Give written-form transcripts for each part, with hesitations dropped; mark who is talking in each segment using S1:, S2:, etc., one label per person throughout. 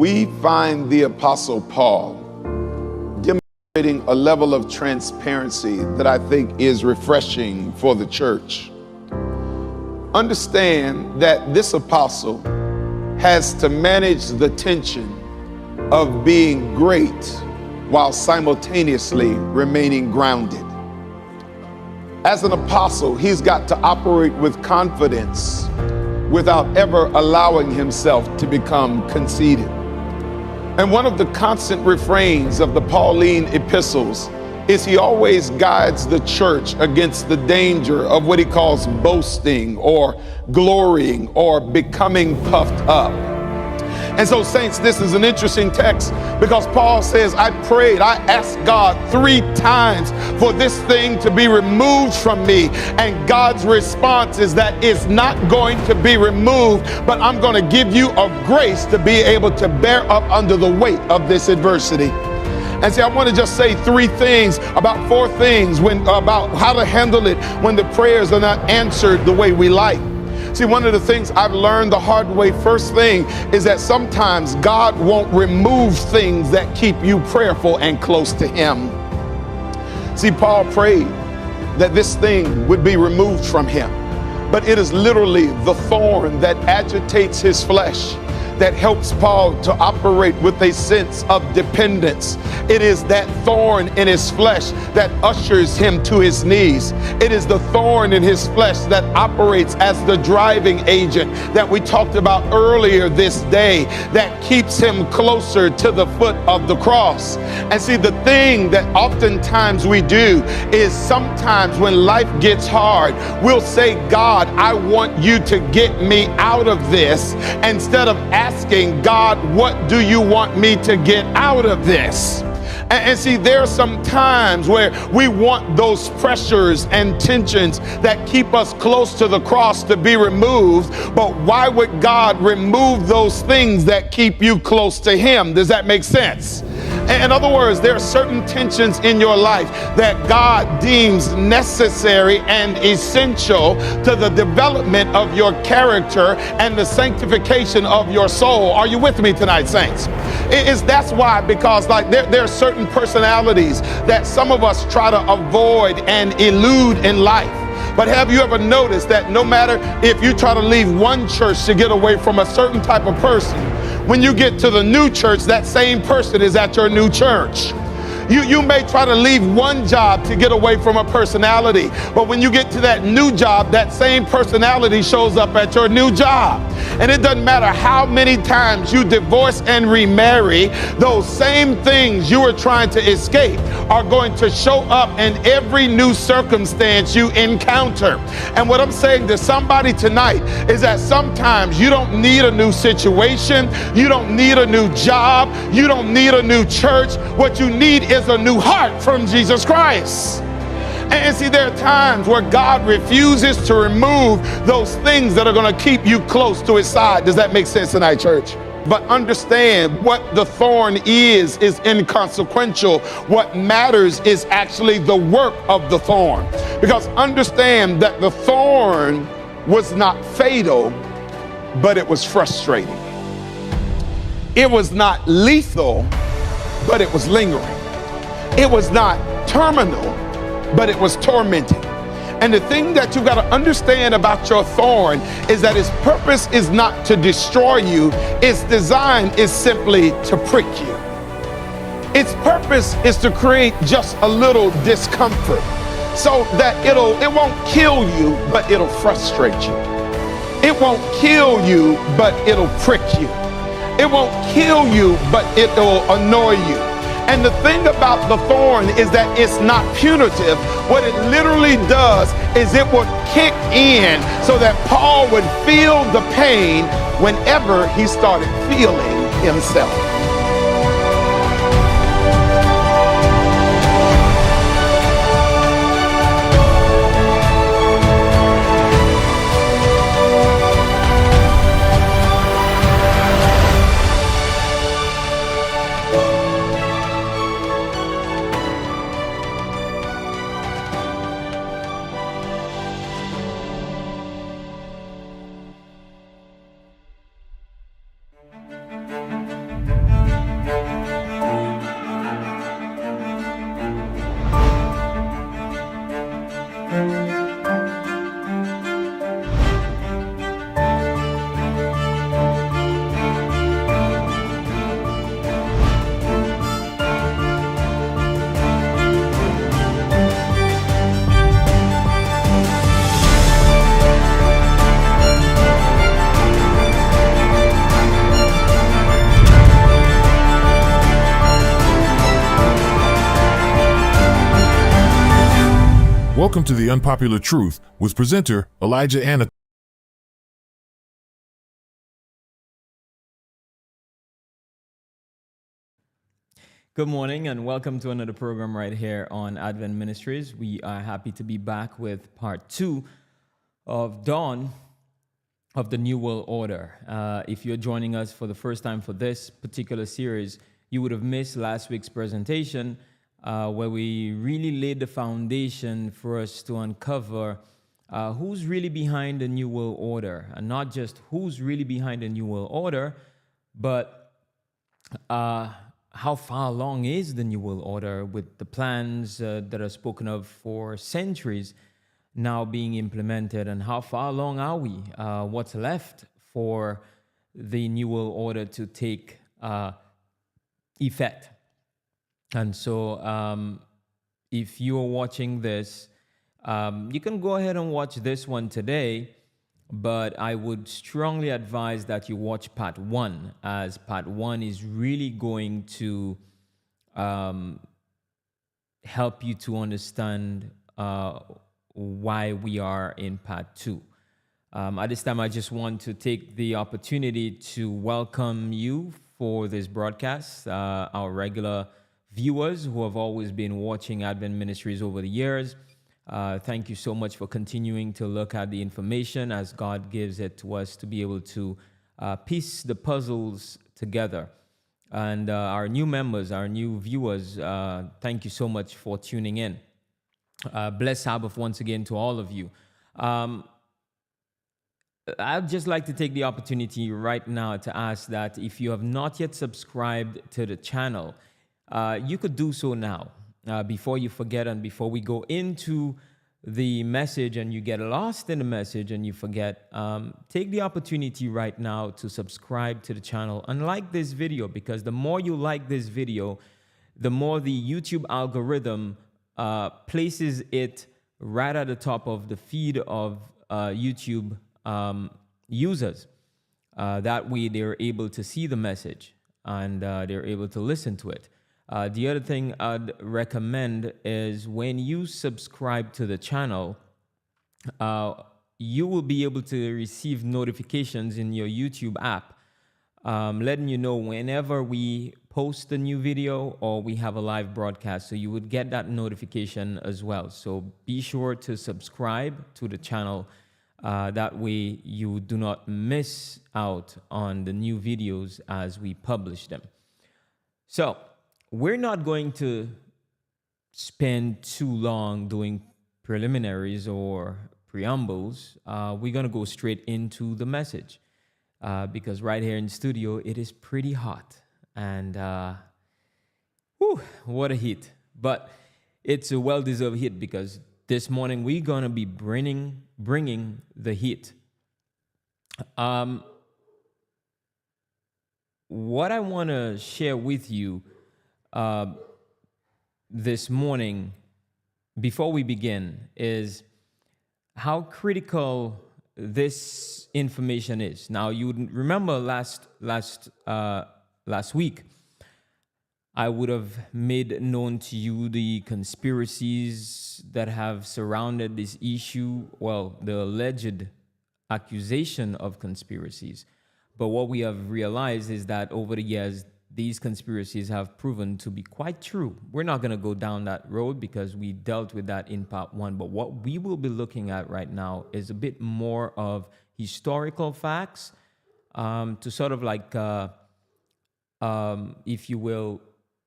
S1: we find the Apostle Paul demonstrating a level of transparency that I think is refreshing for the church. Understand that this apostle has to manage the tension of being great while simultaneously remaining grounded. As an apostle, he's got to operate with confidence without ever allowing himself to become conceited. And one of the constant refrains of the Pauline epistles is he always guides the church against the danger of what he calls boasting or glorying or becoming puffed up. And so, saints, this is an interesting text because Paul says, I asked God 3 times for this thing to be removed from me. And God's response is that it's not going to be removed, but I'm going to give you a grace to be able to bear up under the weight of this adversity. And see, I want to just say 4 things about how to handle it when the prayers are not answered the way we like. See, one of the things I've learned the hard way, first thing, is that sometimes God won't remove things that keep you prayerful and close to Him. See, Paul prayed that this thing would be removed from him, but it is literally the thorn that agitates his flesh that helps Paul to operate with a sense of dependence. It is that thorn in his flesh that ushers him to his knees. It is the thorn in his flesh that operates as the driving agent that we talked about earlier this day that keeps him closer to the foot of the cross. And see, the thing that oftentimes we do is sometimes when life gets hard, we'll say, God, I want you to get me out of this, instead of asking God, what do you want me to get out of this? And see, there are some times where we want those pressures and tensions that keep us close to the cross to be removed, but why would God remove those things that keep you close to Him? Does that make sense? In other words, there are certain tensions in your life that God deems necessary and essential to the development of your character and the sanctification of your soul. Are you with me tonight, saints? That's why, because there are certain personalities that some of us try to avoid and elude in life. But have you ever noticed that no matter if you try to leave one church to get away from a certain type of person, when you get to the new church, that same person is at your new church? You may try to leave one job to get away from a personality, but when you get to that new job, that same personality shows up at your new job. And it doesn't matter how many times you divorce and remarry, those same things you were trying to escape are going to show up in every new circumstance you encounter. And what I'm saying to somebody tonight is that sometimes you don't need a new situation, you don't need a new job, you don't need a new church. What you need is a new heart from Jesus Christ. And see, there are times where God refuses to remove those things that are going to keep you close to His side. Does that make sense tonight, church? But understand, what the thorn is inconsequential. What matters is actually the work of the thorn. Because understand that the thorn was not fatal, but it was frustrating. It was not lethal, but it was lingering. It was not terminal, but it was tormenting. And the thing that you've got to understand about your thorn is that its purpose is not to destroy you. Its design is simply to prick you. Its purpose is to create just a little discomfort so that it won't kill you, but it'll frustrate you. It won't kill you, but it'll prick you. It won't kill you, but it'll annoy you. And the thing about the thorn is that it's not punitive. What it literally does is it would kick in so that Paul would feel the pain whenever he started feeling himself.
S2: Welcome to The Unpopular Truth with presenter Elijah Anna.
S3: Good morning and welcome to another program right here on Advent Ministries. We are happy to be back with part 2 of Dawn of the New World Order. If you're joining us for the first time for this particular series, you would have missed last week's presentation where we really laid the foundation for us to uncover who's really behind the New World Order, and not just who's really behind the New World Order, but how far along is the New World Order with the plans that are spoken of for centuries now being implemented, and how far along are we? What's left for the New World Order to take effect? And so if you are watching this, you can go ahead and watch this one today, but I would strongly advise that you watch part 1, as part 1 is really going to help you to understand why we are in part 2. At this time, I just want to take the opportunity to welcome you for this broadcast, our regular viewers who have always been watching Advent Ministries over the years. Thank you so much for continuing to look at the information as God gives it to us to be able to piece the puzzles together. And our new members, our new viewers, thank you so much for tuning in. Blessed Sabbath once again to all of you. I'd just like to take the opportunity right now to ask that if you have not yet subscribed to the channel, you could do so now. Before you forget and before we go into the message and you get lost in the message and you forget, take the opportunity right now to subscribe to the channel and like this video, because the more you like this video, the more the YouTube algorithm places it right at the top of the feed of YouTube users. That way they're able to see the message and they're able to listen to it. The other thing I'd recommend is when you subscribe to the channel, you will be able to receive notifications in your YouTube app, letting you know whenever we post a new video or we have a live broadcast. So you would get that notification as well. So be sure to subscribe to the channel. That way you do not miss out on the new videos as we publish them. So we're not going to spend too long doing preliminaries or preambles. We're going to go straight into the message because right here in the studio, it is pretty hot. And what a heat. But it's a well-deserved heat because this morning we're going to be bringing the heat. What I want to share with you this morning, before we begin, is how critical this information is. Now, you remember last week, I would have made known to you the conspiracies that have surrounded this issue. Well, the alleged accusation of conspiracies. But what we have realized is that over the years, these conspiracies have proven to be quite true. We're not going to go down that road because we dealt with that in part 1. But what we will be looking at right now is a bit more of historical facts to sort of like, if you will,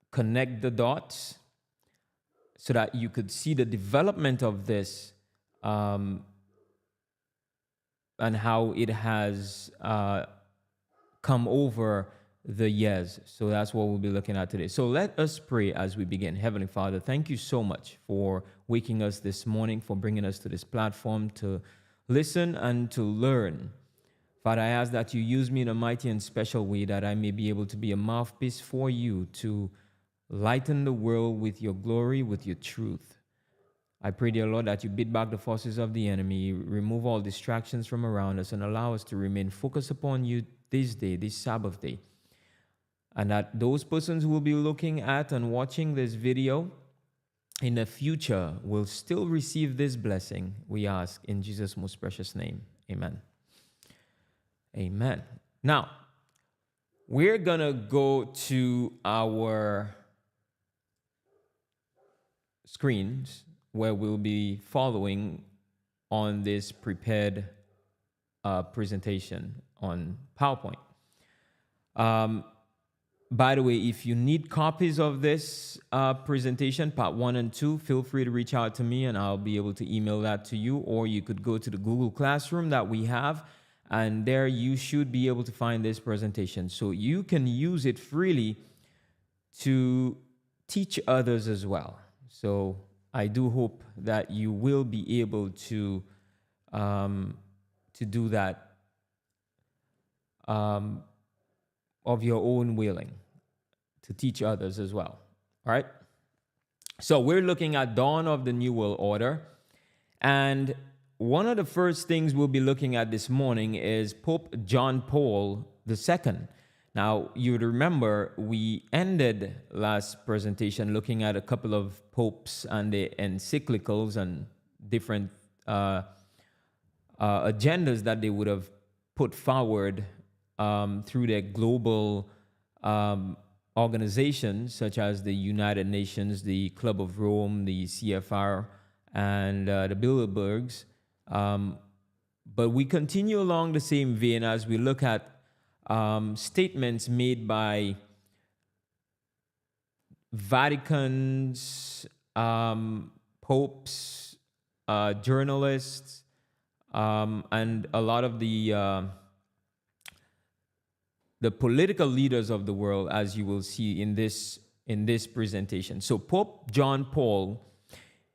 S3: connect the dots so that you could see the development of this and how it has come over the years. So that's what we'll be looking at today. So let us pray as we begin. Heavenly Father, thank you so much for waking us this morning, for bringing us to this platform to listen and to learn. Father, I ask that you use me in a mighty and special way, that I may be able to be a mouthpiece for you to lighten the world with your glory, with your truth. I pray, dear Lord, that you beat back the forces of the enemy, remove all distractions from around us, and allow us to remain focused upon you this day, this Sabbath day. And that those persons who will be looking at and watching this video in the future will still receive this blessing, we ask in Jesus' most precious name. Amen. Amen. Now, we're going to go to our screens where we'll be following on this prepared presentation on PowerPoint. By the way, if you need copies of this presentation, part 1 and 2, feel free to reach out to me and I'll be able to email that to you, or you could go to the Google Classroom that we have, and there you should be able to find this presentation. So you can use it freely to teach others as well. So I do hope that you will be able to do that of your own willing, to teach others as well. All right? So we're looking at dawn of the New World Order. And one of the first things we'll be looking at this morning is Pope John Paul II. Now, you would remember we ended last presentation looking at a couple of popes and the encyclicals and different agendas that they would have put forward through their global organizations, such as the United Nations, the Club of Rome, the CFR, and the Bilderbergs. But we continue along the same vein as we look at statements made by Vaticans, popes, journalists, and a lot of the political leaders of the world, as you will see in this presentation. So Pope John Paul,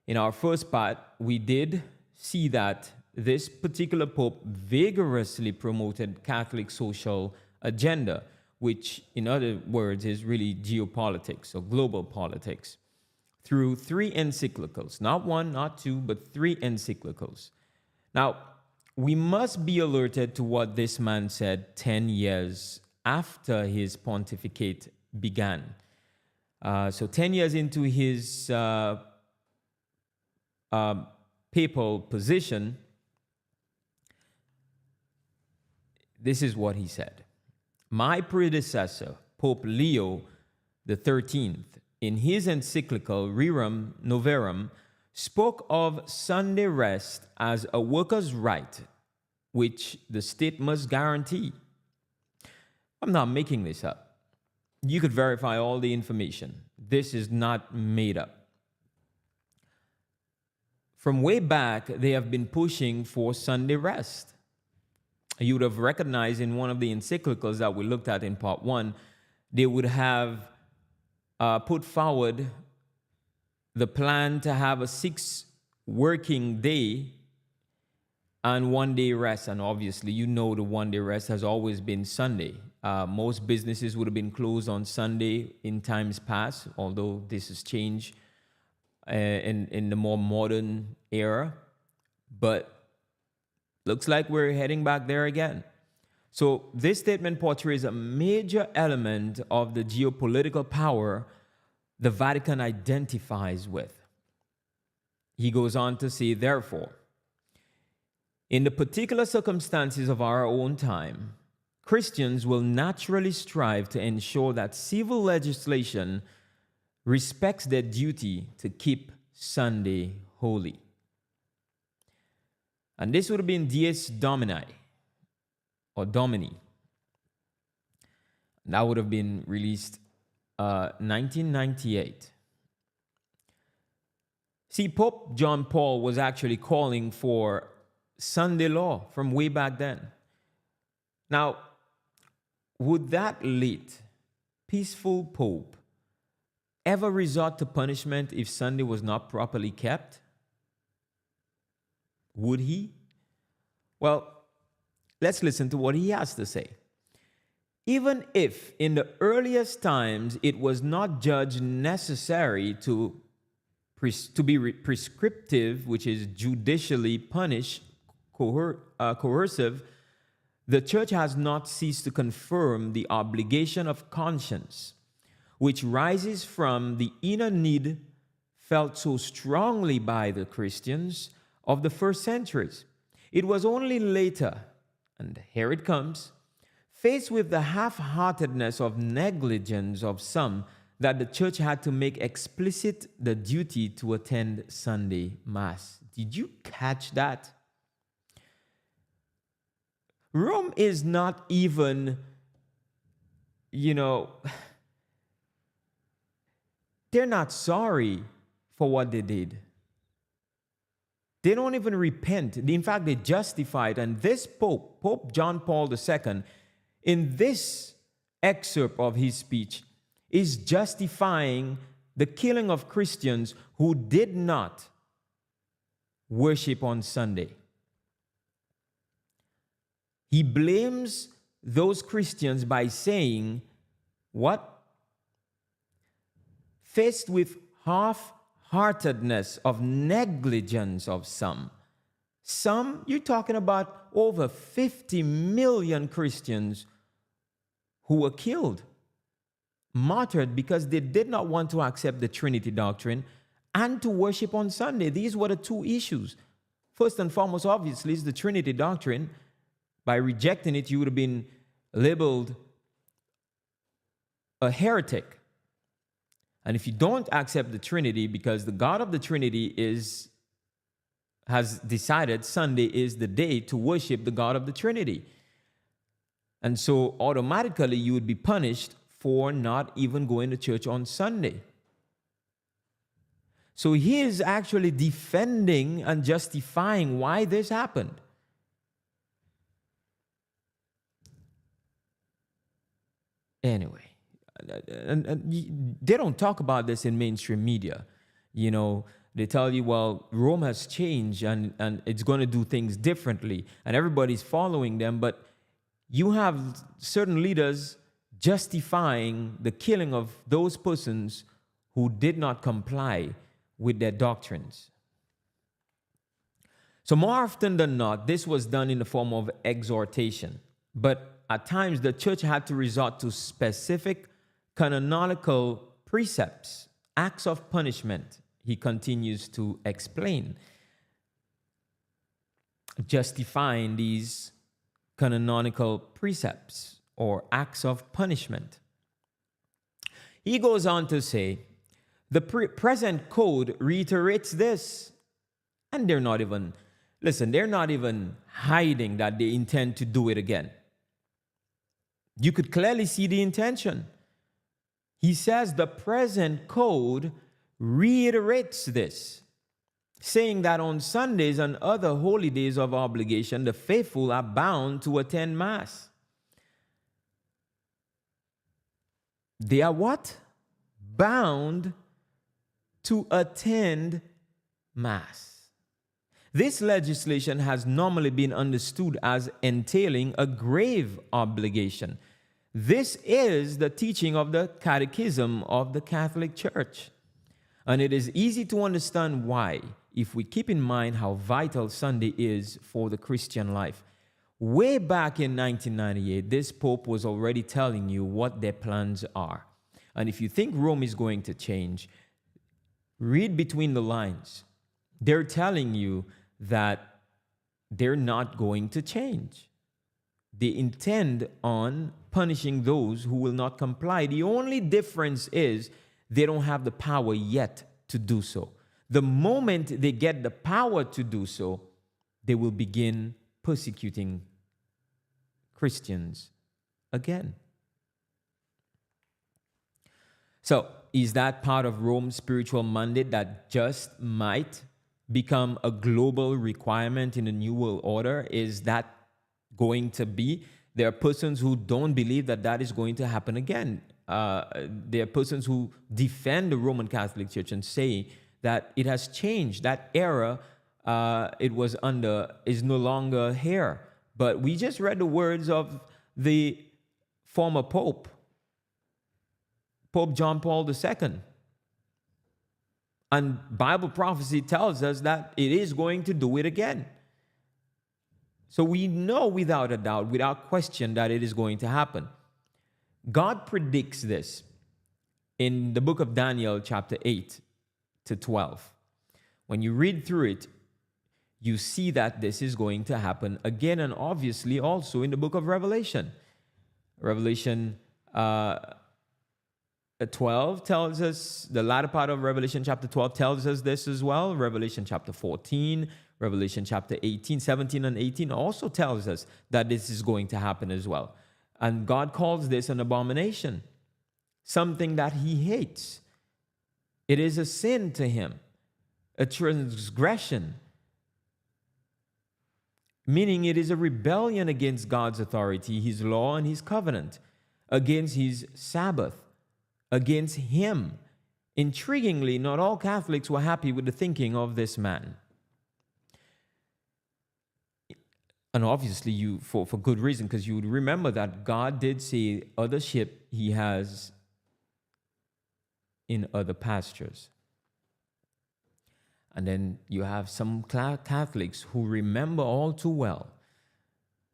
S3: in our first part, we did see that this particular pope vigorously promoted Catholic social agenda, which in other words is really geopolitics or global politics, through 3 encyclicals, not 1, not 2, but 3 encyclicals. Now, we must be alerted to what this man said 10 years after his pontificate began. So 10 years into his papal position, this is what he said. My predecessor, Pope Leo XIII, in his encyclical Rerum Novarum, spoke of Sunday rest as a worker's right, which the state must guarantee. I'm not making this up. You could verify all the information. This is not made up. From way back, they have been pushing for Sunday rest. You would have recognized in one of the encyclicals that we looked at in part 1, they would have put forward the plan to have a 6 working day and 1 day rest. And obviously, you know the 1 day rest has always been Sunday. Most businesses would have been closed on Sunday in times past, although this has changed in the more modern era. But looks like we're heading back there again. So this statement portrays a major element of the geopolitical power the Vatican identifies with. He goes on to say, therefore, in the particular circumstances of our own time, Christians will naturally strive to ensure that civil legislation respects their duty to keep Sunday holy. And this would have been Dies Domini, or Domini. That would have been released 1998. See, Pope John Paul was actually calling for Sunday law from way back then. Now, would that late, peaceful Pope ever resort to punishment if Sunday was not properly kept? Would he? Well, let's listen to what he has to say. Even if in the earliest times it was not judged necessary to be prescriptive, which is judicially punished, coercive, the church has not ceased to confirm the obligation of conscience, which rises from the inner need felt so strongly by the Christians of the first centuries. It was only later, and here it comes, faced with the half-heartedness of negligence of some, that the church had to make explicit the duty to attend Sunday Mass. Did you catch that? Rome is not even, they're not sorry for what they did. They don't even repent. In fact, they justify it. And this Pope, Pope John Paul II, in this excerpt of his speech, is justifying the killing of Christians who did not worship on Sunday. He blames those Christians by saying, what? Faced with half-heartedness of negligence of some. Some, you're talking about over 50 million Christians who were killed, martyred because they did not want to accept the Trinity doctrine and to worship on Sunday. These were the two issues. First and foremost, obviously, is the Trinity doctrine. By rejecting it, you would have been labeled a heretic. And if you don't accept the Trinity, because the God of the Trinity has decided Sunday is the day to worship the God of the Trinity. And so automatically you would be punished for not even going to church on Sunday. So he is actually defending and justifying why this happened. Anyway, and they don't talk about this in mainstream media. They tell you, well, Rome has changed and it's going to do things differently, and everybody's following them. But you have certain leaders justifying the killing of those persons who did not comply with their doctrines. So more often than not, this was done in the form of exhortation. But at times, the church had to resort to specific canonical precepts, acts of punishment, he continues to explain, justifying these canonical precepts or acts of punishment. He goes on to say, the present code reiterates this, and they're not even hiding that they intend to do it again. You could clearly see the intention. He says the present code reiterates this, saying that on Sundays and other holy days of obligation, the faithful are bound to attend Mass. They are what? Bound to attend Mass. This legislation has normally been understood as entailing a grave obligation. This is the teaching of the Catechism of the Catholic Church. And it is easy to understand why, if we keep in mind how vital Sunday is for the Christian life. Way back in 1998, this Pope was already telling you what their plans are. And if you think Rome is going to change, read between the lines. They're telling you that they're not going to change. They intend on punishing those who will not comply. The only difference is they don't have the power yet to do so. The moment they get the power to do so, they will begin persecuting Christians again. So, is that part of Rome's spiritual mandate that just might become a global requirement in the New World Order? Is that going to be? There are persons who don't believe that that is going to happen again. There are persons who defend the Roman Catholic Church and say that it has changed. That era it was under is no longer here. But we just read the words of the former Pope, Pope John Paul II. And Bible prophecy tells us that it is going to do it again. So we know without a doubt, without question, that it is going to happen. God predicts this in the book of Daniel, chapter 8, to 12. When you read through it, you see that this is going to happen again, and obviously also in the book of Revelation. Revelation 12 tells us, the latter part of Revelation chapter 12 tells us this as well. Revelation chapter 14, Revelation chapter 18, 17 and 18 also tells us that this is going to happen as well. And God calls this an abomination, something that he hates. It is a sin to him, a transgression, meaning it is a rebellion against God's authority, his law and his covenant, against his Sabbath, against him. Intriguingly, not all Catholics were happy with the thinking of this man. And obviously, for good reason, because you would remember that God did say, other sheep he has in other pastures. And then you have some Catholics who remember all too well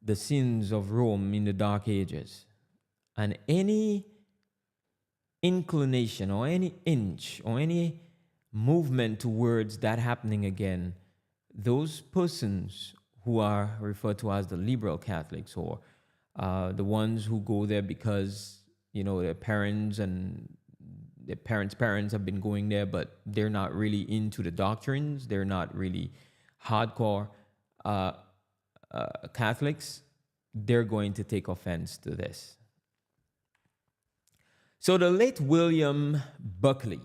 S3: the sins of Rome in the Dark Ages. And any inclination or any inch or any movement towards that happening again, those persons who are referred to as the liberal Catholics, or the ones who go there because, their parents and their parents have been going there, but they're not really into the doctrines. They're not really hardcore Catholics. They're going to take offense to this. So the late William Buckley,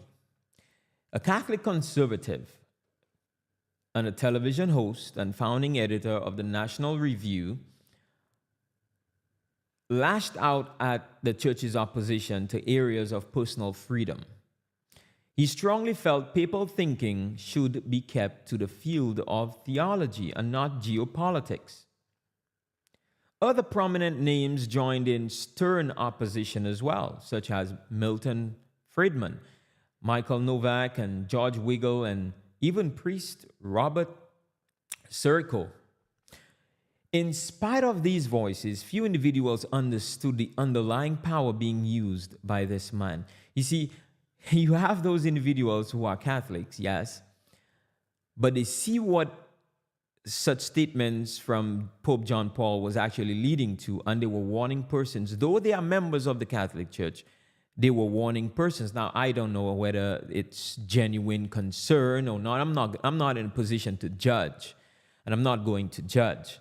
S3: a Catholic conservative and a television host and founding editor of the National Review, lashed out at the church's opposition to areas of personal freedom. He strongly felt papal thinking should be kept to the field of theology and not geopolitics. Other prominent names joined in stern opposition as well, such as Milton Friedman, Michael Novak, and George Weigel, and even priest Robert Sirico. In spite of these voices, few individuals understood the underlying power being used by this man. You see, you have those individuals who are Catholics, yes, but they see what such statements from Pope John Paul was actually leading to, and they were warning persons. Though they are members of the Catholic Church, they were warning persons. Now, I don't know whether it's genuine concern or not. I'm not in a position to judge, and I'm not going to judge.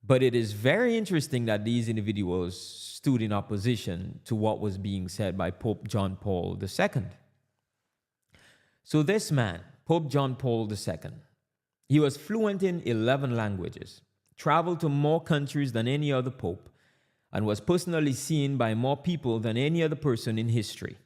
S3: But it is very interesting that these individuals stood in opposition to what was being said by Pope John Paul II. So this man, Pope John Paul II, he was fluent in 11 languages, traveled to more countries than any other pope, and was personally seen by more people than any other person in history.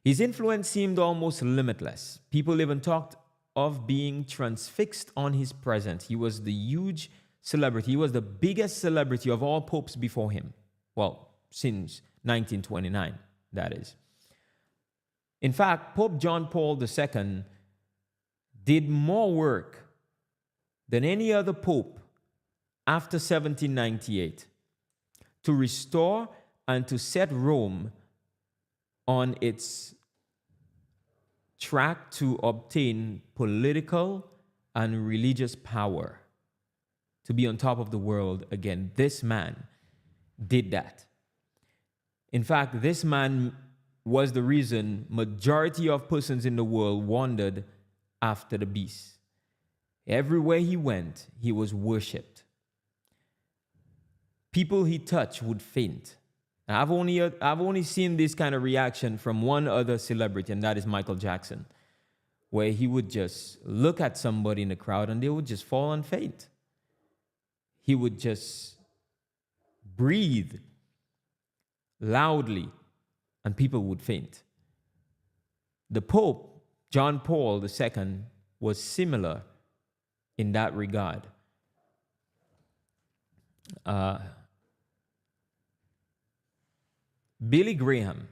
S3: His influence seemed almost limitless. People even talked of being transfixed on his presence. He was the huge celebrity. He was the biggest celebrity of all popes before him. Well, since 1929, that is. In fact, Pope John Paul II did more work than any other pope after 1798 to restore and to set Rome on its track to obtain political and religious power, to be on top of the world again. This man did that. In fact, this man was the reason majority of persons in the world wandered after the beast. Everywhere he went, he was worshipped. People he touched would faint. And I've only seen this kind of reaction from one other celebrity, and that is Michael Jackson, where he would just look at somebody in the crowd and they would just fall and faint. He would just breathe loudly and people would faint. The Pope, John Paul II, was similar in that regard. Billy Graham,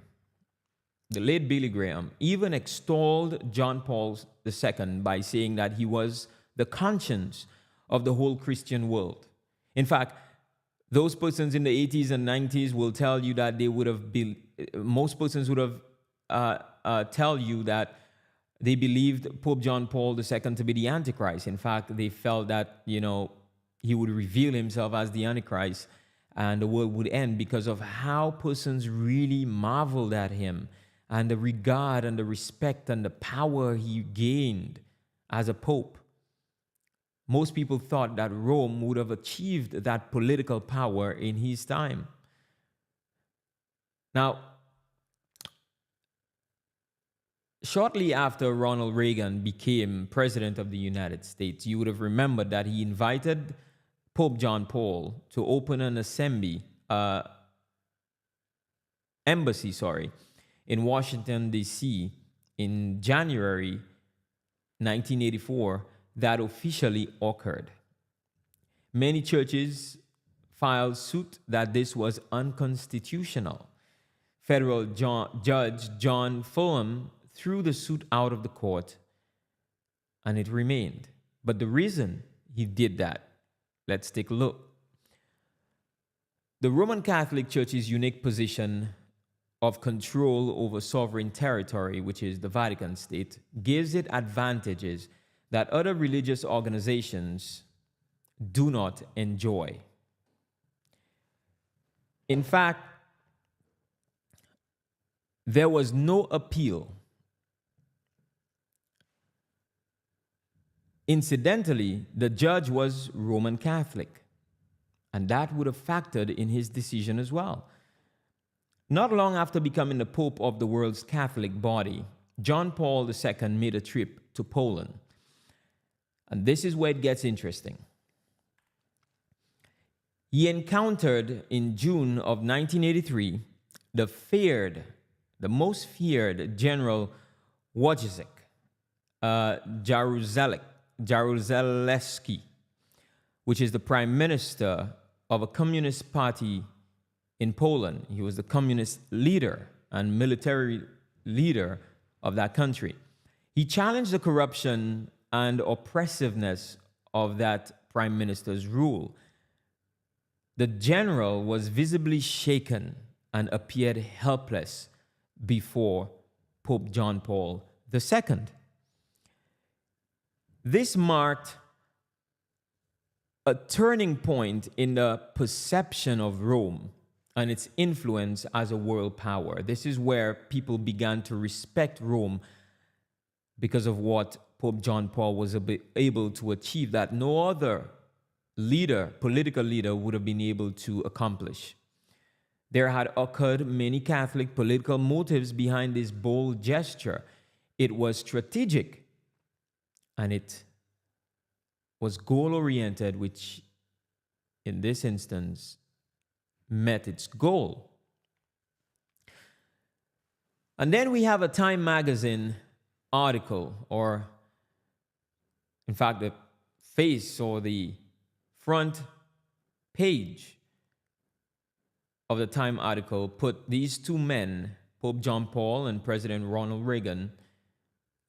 S3: the late Billy Graham, even extolled John Paul II by saying that he was the conscience of the whole Christian world. In fact, those persons in the 80s and 90s will tell you that they would have been, most persons would have tell you that They believed Pope John Paul II to be the Antichrist. In fact, they felt that, he would reveal himself as the Antichrist and the world would end because of how persons really marveled at him and the regard and the respect and the power he gained as a pope. Most people thought that Rome would have achieved that political power in his time. Now, shortly after Ronald Reagan became president of the United States, you would have remembered that he invited Pope John Paul to open an embassy in Washington, D.C. in January 1984 that officially occurred. Many churches filed suit that this was unconstitutional. Federal Judge John Fulham threw the suit out of the court, and it remained. But the reason he did that, let's take a look. The Roman Catholic Church's unique position of control over sovereign territory, which is the Vatican state, gives it advantages that other religious organizations do not enjoy. In fact, there was no appeal. Incidentally, the judge was Roman Catholic, and that would have factored in his decision as well. Not long after becoming the Pope of the world's Catholic body, John Paul II made a trip to Poland. And this is where it gets interesting. He encountered in June of 1983 the most feared General Wojciech Jaruzelski, which is the prime minister of a communist party in Poland. He was the communist leader and military leader of that country. He challenged the corruption and oppressiveness of that prime minister's rule. The general was visibly shaken and appeared helpless before Pope John Paul II. This marked a turning point in the perception of Rome and its influence as a world power. This is where people began to respect Rome because of what Pope John Paul was able to achieve that no other political leader would have been able to accomplish. There had occurred many Catholic political motives behind this bold gesture. It was strategic, and it was goal-oriented, which in this instance met its goal. And then we have a Time magazine article, or in fact the face or the front page of the Time article put these two men, Pope John Paul and President Ronald Reagan,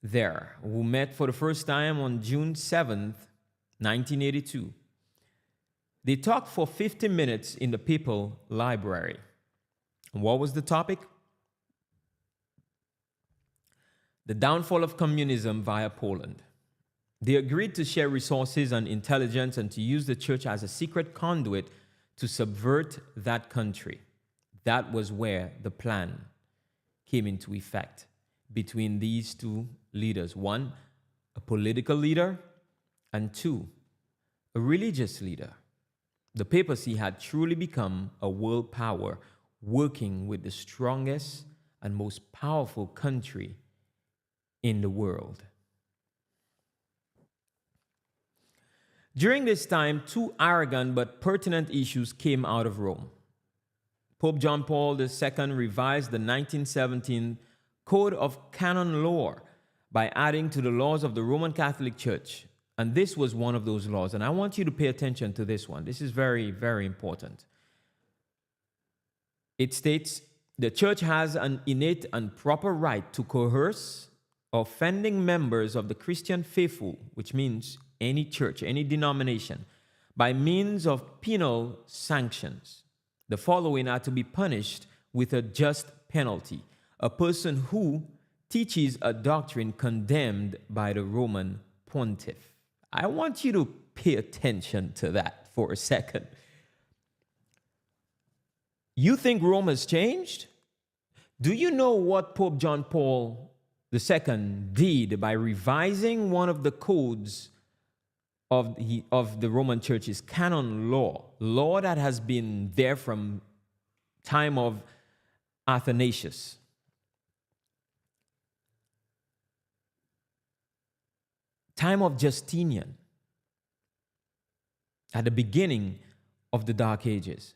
S3: there, who met for the first time on June 7th, 1982. They talked for 50 minutes in the Papal Library. And what was the topic? The downfall of communism via Poland. They agreed to share resources and intelligence and to use the church as a secret conduit to subvert that country. That was where the plan came into effect between these two leaders. One, a political leader, and two, a religious leader. The papacy had truly become a world power, working with the strongest and most powerful country in the world. During this time, two arrogant but pertinent issues came out of Rome. Pope John Paul II revised the 1917 Code of Canon Law by adding to the laws of the Roman Catholic Church. And this was one of those laws. And I want you to pay attention to this one. This is very, very important. It states, the church has an innate and proper right to coerce offending members of the Christian faithful, which means any church, any denomination, by means of penal sanctions. The following are to be punished with a just penalty. A person who, teaches a doctrine condemned by the Roman pontiff. I want you to pay attention to that for a second. You think Rome has changed? Do you know what Pope John Paul II did by revising one of the codes of the Roman Church's canon law that has been there from time of Athanasius? Time of Justinian, at the beginning of the Dark Ages.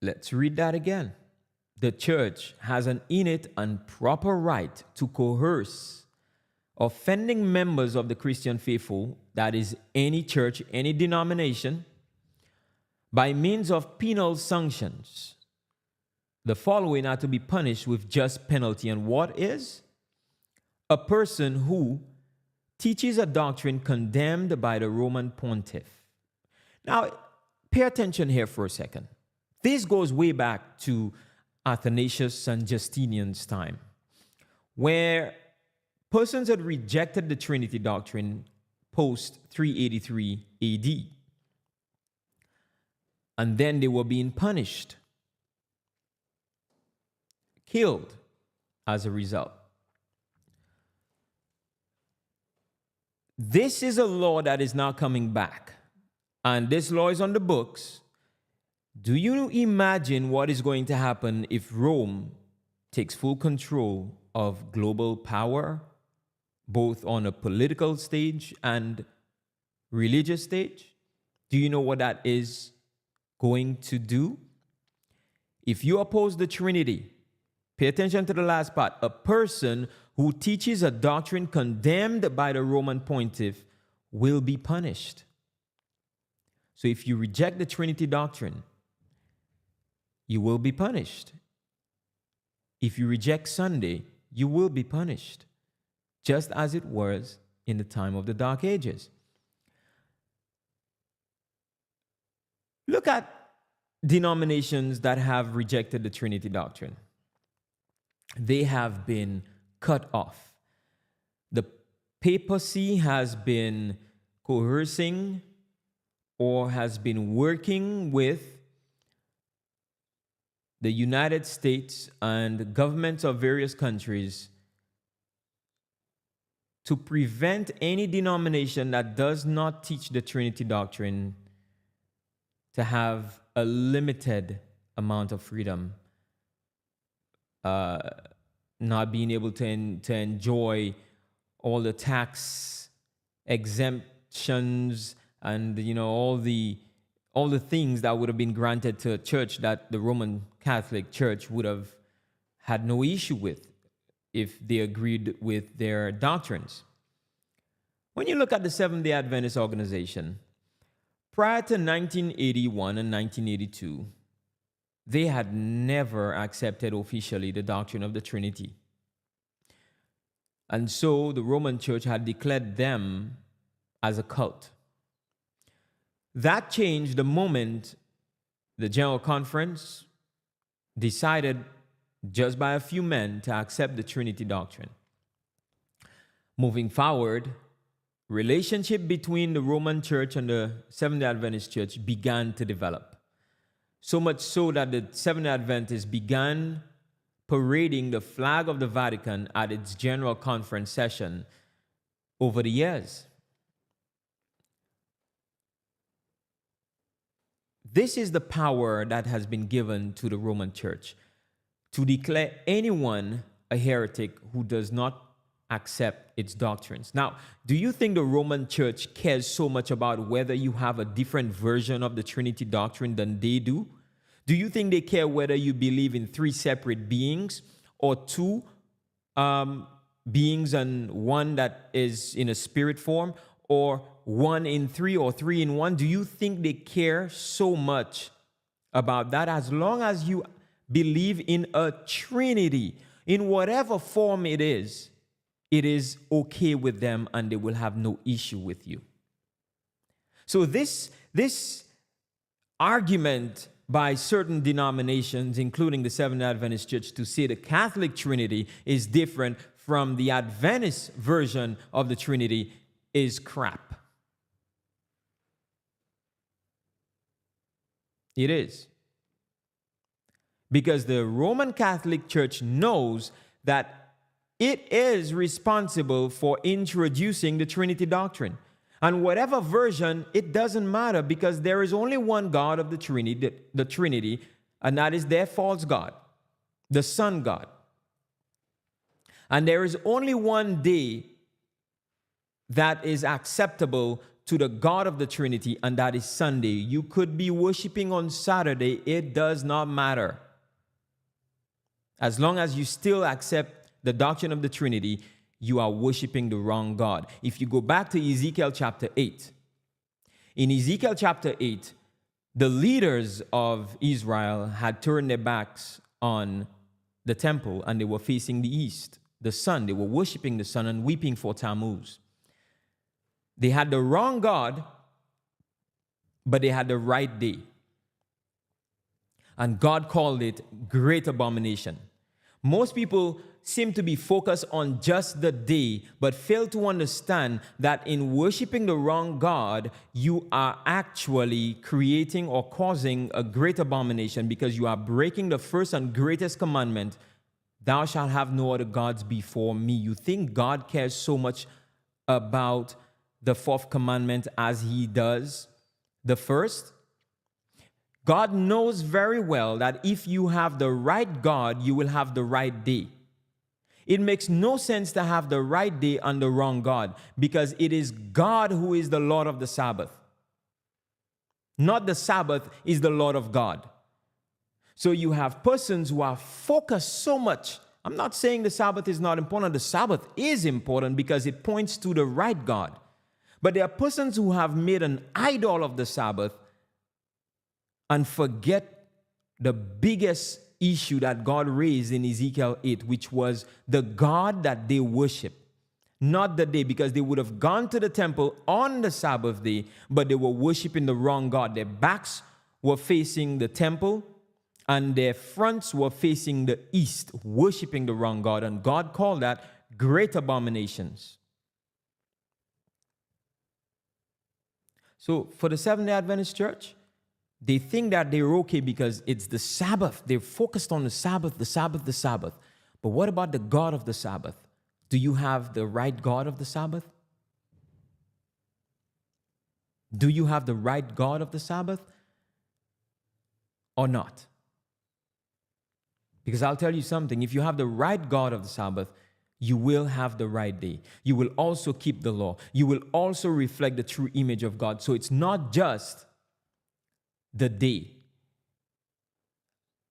S3: Let's read that again. The church has an innate and proper right to coerce offending members of the Christian faithful, that is, any church, any denomination, by means of penal sanctions. The following are to be punished with just penalty. And what is? A person who teaches a doctrine condemned by the Roman pontiff. Now, pay attention here for a second. This goes way back to Athanasius and Justinian's time, where persons had rejected the Trinity doctrine post 383 AD. And then they were being punished, killed as a result. This is a law that is now coming back, and this law is on the books. Do you imagine what is going to happen if Rome takes full control of global power, both on a political stage and religious stage? Do you know what that is going to do? If you oppose the Trinity, pay attention to the last part. A person who teaches a doctrine condemned by the Roman pontiff will be punished. So if you reject the Trinity doctrine, you will be punished. If you reject Sunday, you will be punished, just as it was in the time of the Dark Ages. Look at denominations that have rejected the Trinity doctrine. They have been cut off. The papacy has been coercing or has been working with the United States and governments of various countries to prevent any denomination that does not teach the Trinity doctrine to have a limited amount of freedom, not being able to enjoy all the tax exemptions and all the things that would have been granted to a church that the Roman Catholic Church would have had no issue with if they agreed with their doctrines. When you look at the Seventh-day Adventist organization, prior to 1981 and 1982, they had never accepted officially the doctrine of the Trinity. And so the Roman Church had declared them as a cult. That changed the moment the General Conference decided, just by a few men, to accept the Trinity doctrine. Moving forward, relationship between the Roman Church and the Seventh-day Adventist Church began to develop. So much so that the Seventh-day Adventists began parading the flag of the Vatican at its General Conference session over the years. This is the power that has been given to the Roman Church to declare anyone a heretic who does not accept its doctrines. Now, do you think the Roman Church cares so much about whether you have a different version of the Trinity doctrine than they do? Do you think they care whether you believe in three separate beings or two beings and one that is in a spirit form, or one in three or three in one? Do you think they care so much about that? As long as you believe in a Trinity, in whatever form it is okay with them and they will have no issue with you. So this argument by certain denominations, including the Seventh Adventist Church, to say the Catholic Trinity is different from the Adventist version of the Trinity is crap. It is. Because the Roman Catholic Church knows that it is responsible for introducing the Trinity doctrine. And whatever version, it doesn't matter, because there is only one God of the Trinity, and that is their false God, the Son God. And there is only one day that is acceptable to the God of the Trinity, and that is Sunday. You could be worshiping on Saturday, it does not matter. As long as you still accept the doctrine of the Trinity, you are worshiping the wrong God. If you go back to Ezekiel chapter 8, in Ezekiel chapter 8, the leaders of Israel had turned their backs on the temple and they were facing the east, the sun. They were worshiping the sun and weeping for Tammuz. They had the wrong God, but they had the right day. And God called it great abomination. Most people seem to be focused on just the day, but fail to understand that in worshiping the wrong God, you are actually creating or causing a great abomination, because you are breaking the first and greatest commandment, thou shalt have no other gods before me. You think God cares so much about the fourth commandment as he does the first? God knows very well that if you have the right God, you will have the right day. It makes no sense to have the right day and the wrong God, because it is God who is the Lord of the Sabbath. Not the Sabbath is the Lord of God. So you have persons who are focused so much. I'm not saying the Sabbath is not important. The Sabbath is important because it points to the right God. But there are persons who have made an idol of the Sabbath and forget the biggest issue that God raised in Ezekiel 8, which was the God that they worship, not the day, because they would have gone to the temple on the Sabbath day, but they were worshiping the wrong God. Their backs were facing the temple and their fronts were facing the east, worshiping the wrong God, and God called that great abominations. So for the Seventh-day Adventist Church, they think that they're okay because it's the Sabbath. They're focused on the Sabbath, the Sabbath, the Sabbath. But what about the God of the Sabbath? Do you have the right God of the Sabbath? Do you have the right God of the Sabbath or not? Because I'll tell you something. If you have the right God of the Sabbath, you will have the right day. You will also keep the law. You will also reflect the true image of God. So it's not just the day.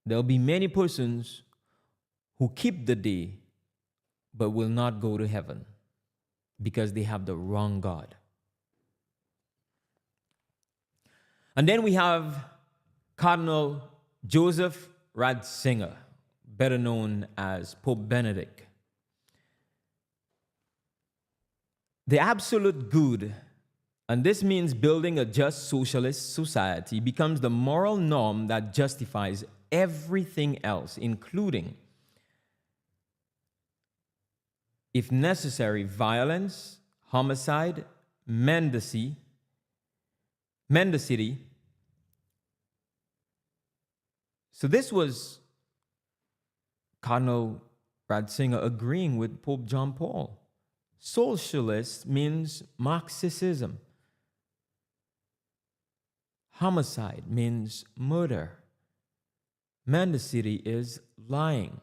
S3: There'll be many persons who keep the day but will not go to heaven because they have the wrong God. And then we have Cardinal Joseph Ratzinger, better known as Pope Benedict. The absolute good, and this means building a just socialist society, becomes the moral norm that justifies everything else, including, if necessary, violence, homicide, mendicity. So this was Cardinal Ratzinger agreeing with Pope John Paul. Socialist means Marxism. Homicide means murder. Mendicity is lying.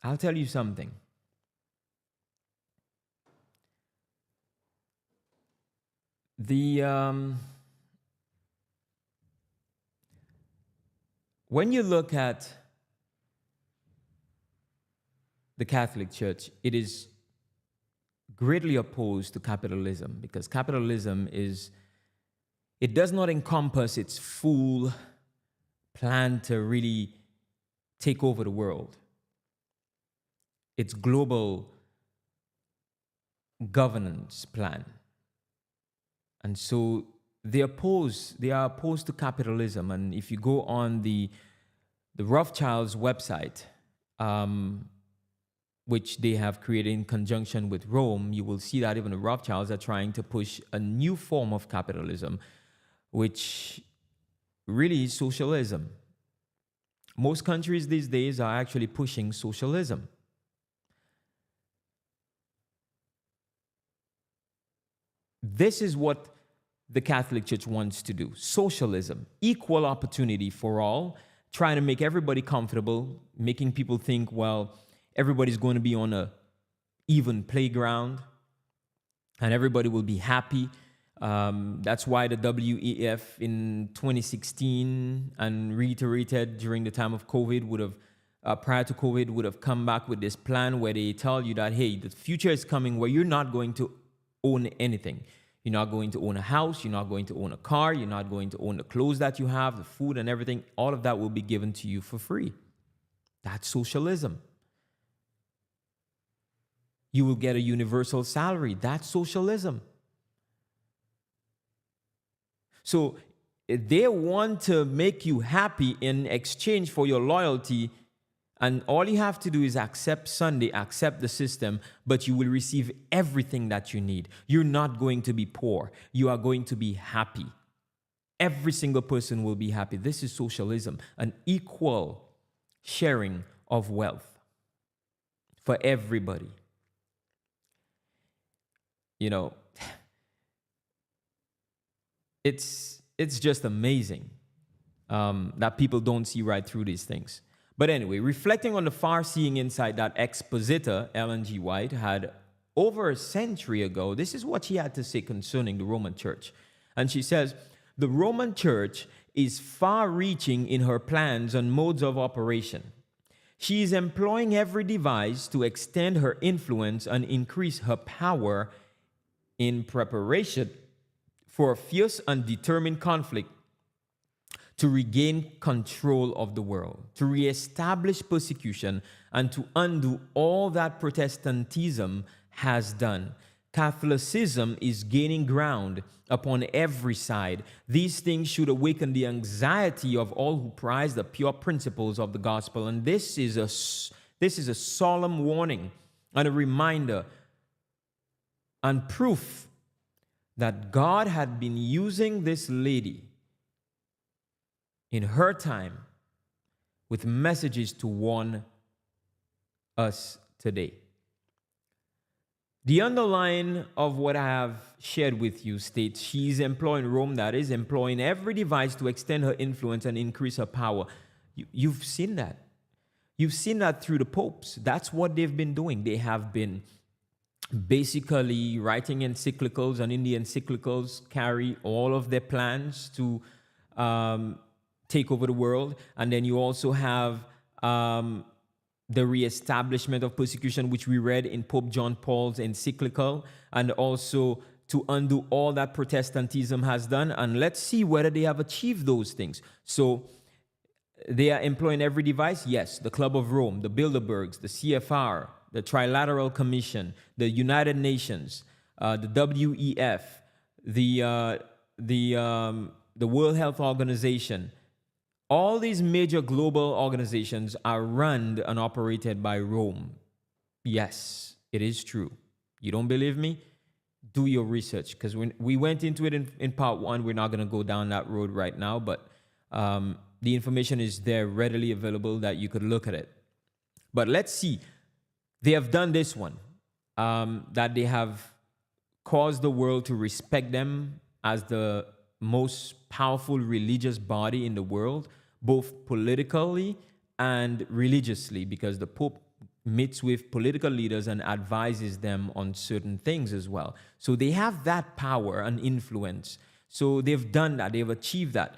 S3: I'll tell you something. When you look at the Catholic Church, it is greatly opposed to capitalism, because capitalism it does not encompass its full plan to really take over the world. Its global governance plan. And so they are opposed to capitalism. And if you go on the Rothschilds website, which they have created in conjunction with Rome, you will see that even the Rothschilds are trying to push a new form of capitalism, which really is socialism. Most countries these days are actually pushing socialism. This is what the Catholic Church wants to do. Socialism, equal opportunity for all, trying to make everybody comfortable, making people think, well, everybody's going to be on a even playground and everybody will be happy. That's why the WEF in 2016 and reiterated during the time of COVID would have, prior to COVID, would have come back with this plan where they tell you that, hey, the future is coming where you're not going to own anything. You're not going to own a house. You're not going to own a car. You're not going to own the clothes that you have, the food and everything. All of that will be given to you for free. That's socialism. You will get a universal salary. That's socialism. So they want to make you happy in exchange for your loyalty. And all you have to do is accept Sunday, accept the system, but you will receive everything that you need. You're not going to be poor. You are going to be happy. Every single person will be happy. This is socialism, an equal sharing of wealth for everybody. You know, it's just amazing that people don't see right through these things. But anyway, reflecting on the far-seeing insight that expositor Ellen G. White had over a century ago, this is what she had to say concerning the Roman Church. And she says, the Roman Church is far-reaching in her plans and modes of operation. She is employing every device to extend her influence and increase her power in preparation for a fierce and determined conflict to regain control of the world, to reestablish persecution, and to undo all that Protestantism has done. Catholicism is gaining ground upon every side. These things should awaken the anxiety of all who prize the pure principles of the gospel. And this is a solemn warning and a reminder and proof that God had been using this lady in her time with messages to warn us today. The underline of what I have shared with you states she's employing Rome, that is, employing every device to extend her influence and increase her power. You've seen that. You've seen that through the popes. That's what they've been doing. They have been basically writing encyclicals, and in the encyclicals carry all of their plans to take over the world. And then you also have the reestablishment of persecution, which we read in Pope John Paul's encyclical, and also to undo all that Protestantism has done. And let's see whether they have achieved those things. So they are employing every device. Yes, the Club of Rome, the Bilderbergs, the CFR, the Trilateral Commission, the United Nations, the WEF, the World Health Organization. All these major global organizations are run and operated by Rome. Yes, it is true. You don't believe me? Do your research, because we went into it in part one. We're not going to go down that road right now, but the information is there readily available that you could look at it. But let's see. They have done this one, that they have caused the world to respect them as the most powerful religious body in the world, both politically and religiously, because the Pope meets with political leaders and advises them on certain things as well. So they have that power and influence. So they've done that. They've achieved that.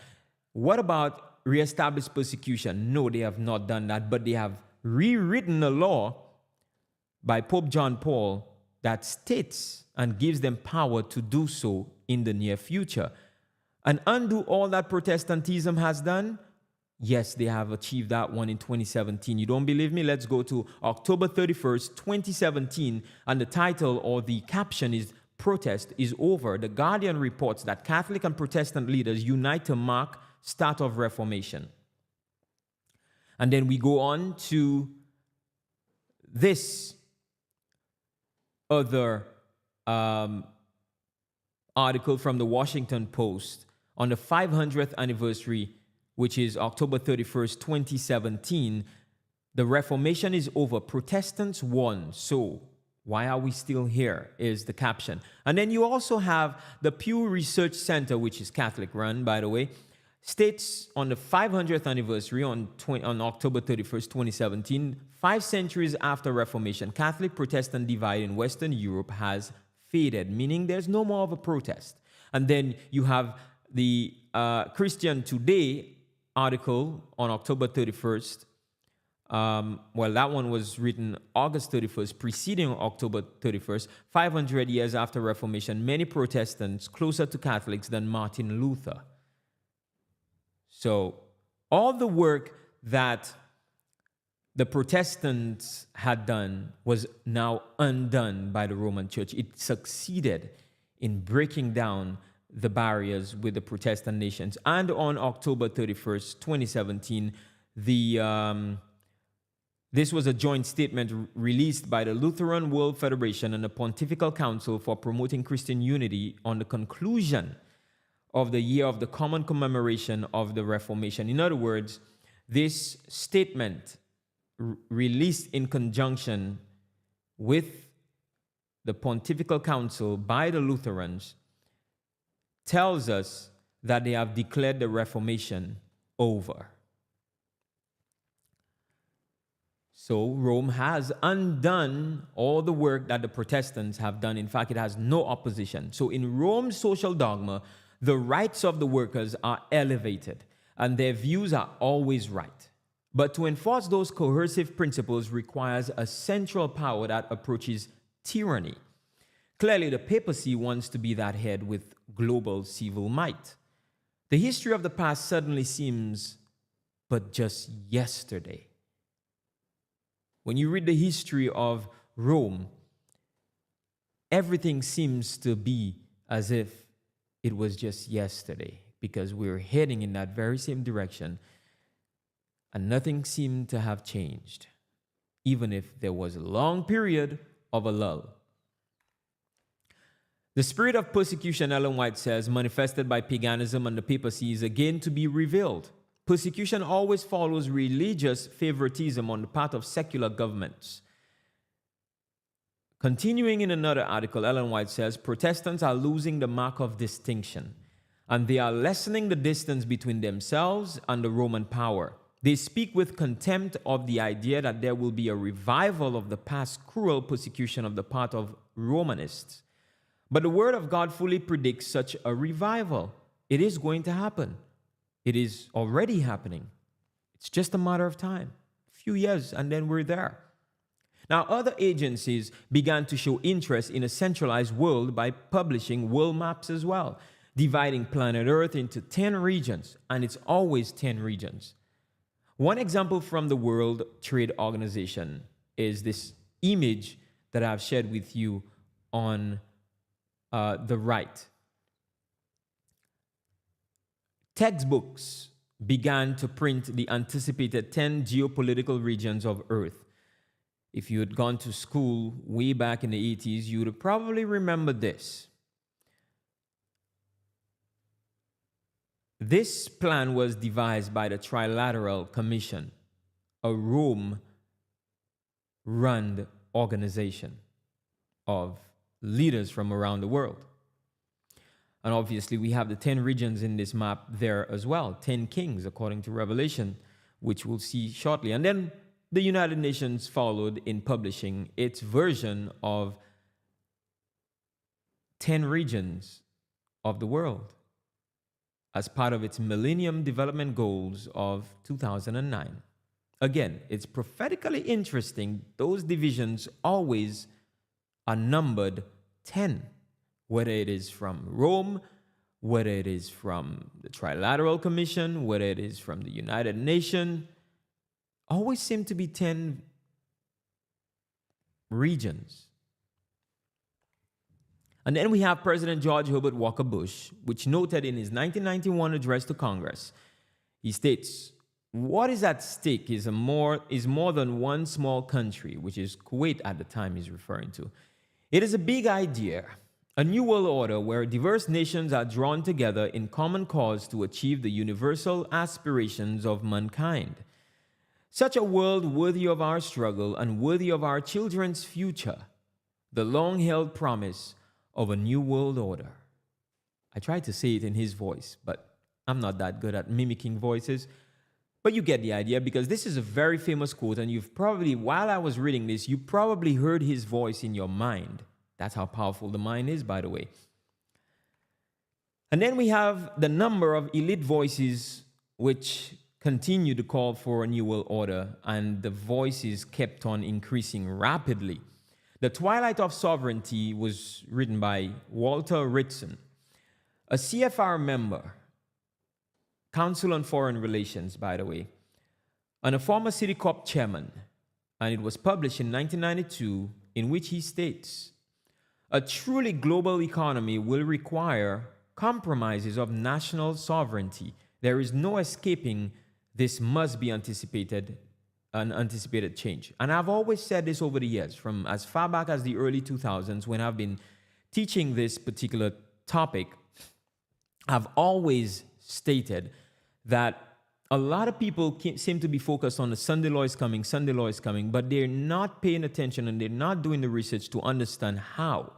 S3: What about reestablished persecution? No, they have not done that, but they have rewritten a law by Pope John Paul that states and gives them power to do so in the near future. And undo all that Protestantism has done? Yes, they have achieved that one in 2017. You don't believe me? Let's go to October 31st, 2017. And the title or the caption is protest is over, The Guardian reports that Catholic and Protestant leaders unite to mark start of Reformation. And then we go on to this other article from the Washington Post on the 500th anniversary, which is October 31st, 2017. The Reformation is over. Protestants won. So why are we still here is the caption. And then you also have the Pew Research Center, which is Catholic run, by the way, states on the 500th anniversary on October 31st, 2017, 5 centuries after Reformation, Catholic-Protestant divide in Western Europe has faded, meaning there's no more of a protest. And then you have the Christian Today article on October 31st. Well, that one was written August 31st, preceding October 31st, 500 years after Reformation, many Protestants closer to Catholics than Martin Luther. So all the work that the Protestants had done was now undone by the Roman Church. It succeeded in breaking down the barriers with the Protestant nations. And on October 31st, 2017, this was a joint statement released by the Lutheran World Federation and the Pontifical Council for Promoting Christian Unity on the conclusion of the year of the common commemoration of the Reformation. In other words, this statement released in conjunction with the Pontifical Council by the Lutherans tells us that they have declared the Reformation over. So Rome has undone all the work that the Protestants have done. In fact, it has no opposition. So in Rome's social dogma, the rights of the workers are elevated and their views are always right. But to enforce those coercive principles requires a central power that approaches tyranny. Clearly, the papacy wants to be that head with global civil might. The history of the past suddenly seems but just yesterday. When you read the history of Rome, everything seems to be as if it was just yesterday, because we're heading in that very same direction and nothing seemed to have changed, even if there was a long period of a lull. The spirit of persecution, Ellen White says, manifested by paganism and the papacy is again to be revealed. Persecution always follows religious favoritism on the part of secular governments. Continuing in another article, Ellen White says, Protestants are losing the mark of distinction, and they are lessening the distance between themselves and the Roman power. They speak with contempt of the idea that there will be a revival of the past cruel persecution of the part of Romanists. But the Word of God fully predicts such a revival. It is going to happen. It is already happening. It's just a matter of time. A few years, and then we're there. Now, other agencies began to show interest in a centralized world by publishing world maps as well, dividing planet Earth into 10 regions, and it's always 10 regions. One example from the World Trade Organization is this image that I've shared with you on the right. Textbooks began to print the anticipated 10 geopolitical regions of Earth. If you had gone to school way back in the 80s, you would probably remember this. This plan was devised by the Trilateral Commission, a Rome-run organization of leaders from around the world. And obviously, we have the 10 regions in this map there as well, 10 kings, according to Revelation, which we'll see shortly. And then the United Nations followed in publishing its version of 10 regions of the world as part of its Millennium Development Goals of 2009. Again, it's prophetically interesting. Those divisions always are numbered 10, whether it is from Rome, whether it is from the Trilateral Commission, whether it is from the United Nations, always seem to be 10 regions. And then we have President George Herbert Walker Bush, which noted in his 1991 address to Congress, he states, what is at stake is more than one small country, which is Kuwait at the time he's referring to. It is a big idea, a new world order where diverse nations are drawn together in common cause to achieve the universal aspirations of mankind. Such a world worthy of our struggle and worthy of our children's future, the long-held promise of a new world order. I tried to say it in his voice, but I'm not that good at mimicking voices. But you get the idea, because this is a very famous quote, and you've probably, while I was reading this, you probably heard his voice in your mind. That's how powerful the mind is, by the way. And then we have the number of elite voices which continue to call for a new world order, and the voices kept on increasing rapidly. The Twilight of Sovereignty was written by Walter Ritson, a CFR member, Council on Foreign Relations, by the way, and a former City Corp chairman, and it was published in 1992, in which he states, a truly global economy will require compromises of national sovereignty. There is no escaping this must be an anticipated change. And I've always said this over the years, from as far back as the early 2000s, when I've been teaching this particular topic. I've always stated that a lot of people seem to be focused on the Sunday law is coming, but they're not paying attention and they're not doing the research to understand how.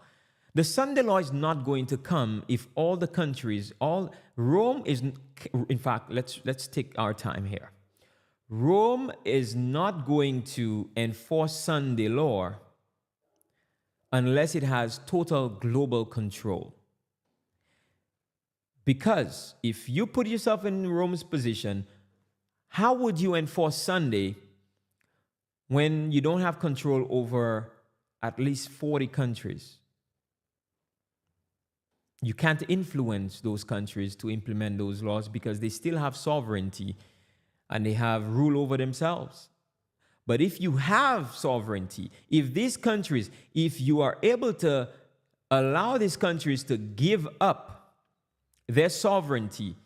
S3: The Sunday law is not going to come if all the countries, Rome is, in fact, let's take our time here. Rome is not going to enforce Sunday law unless it has total global control. Because if you put yourself in Rome's position, how would you enforce Sunday when you don't have control over at least 40 countries? You can't influence those countries to implement those laws because they still have sovereignty and they have rule over themselves. But if you have sovereignty, if these countries, if you are able to allow these countries to give up their sovereignty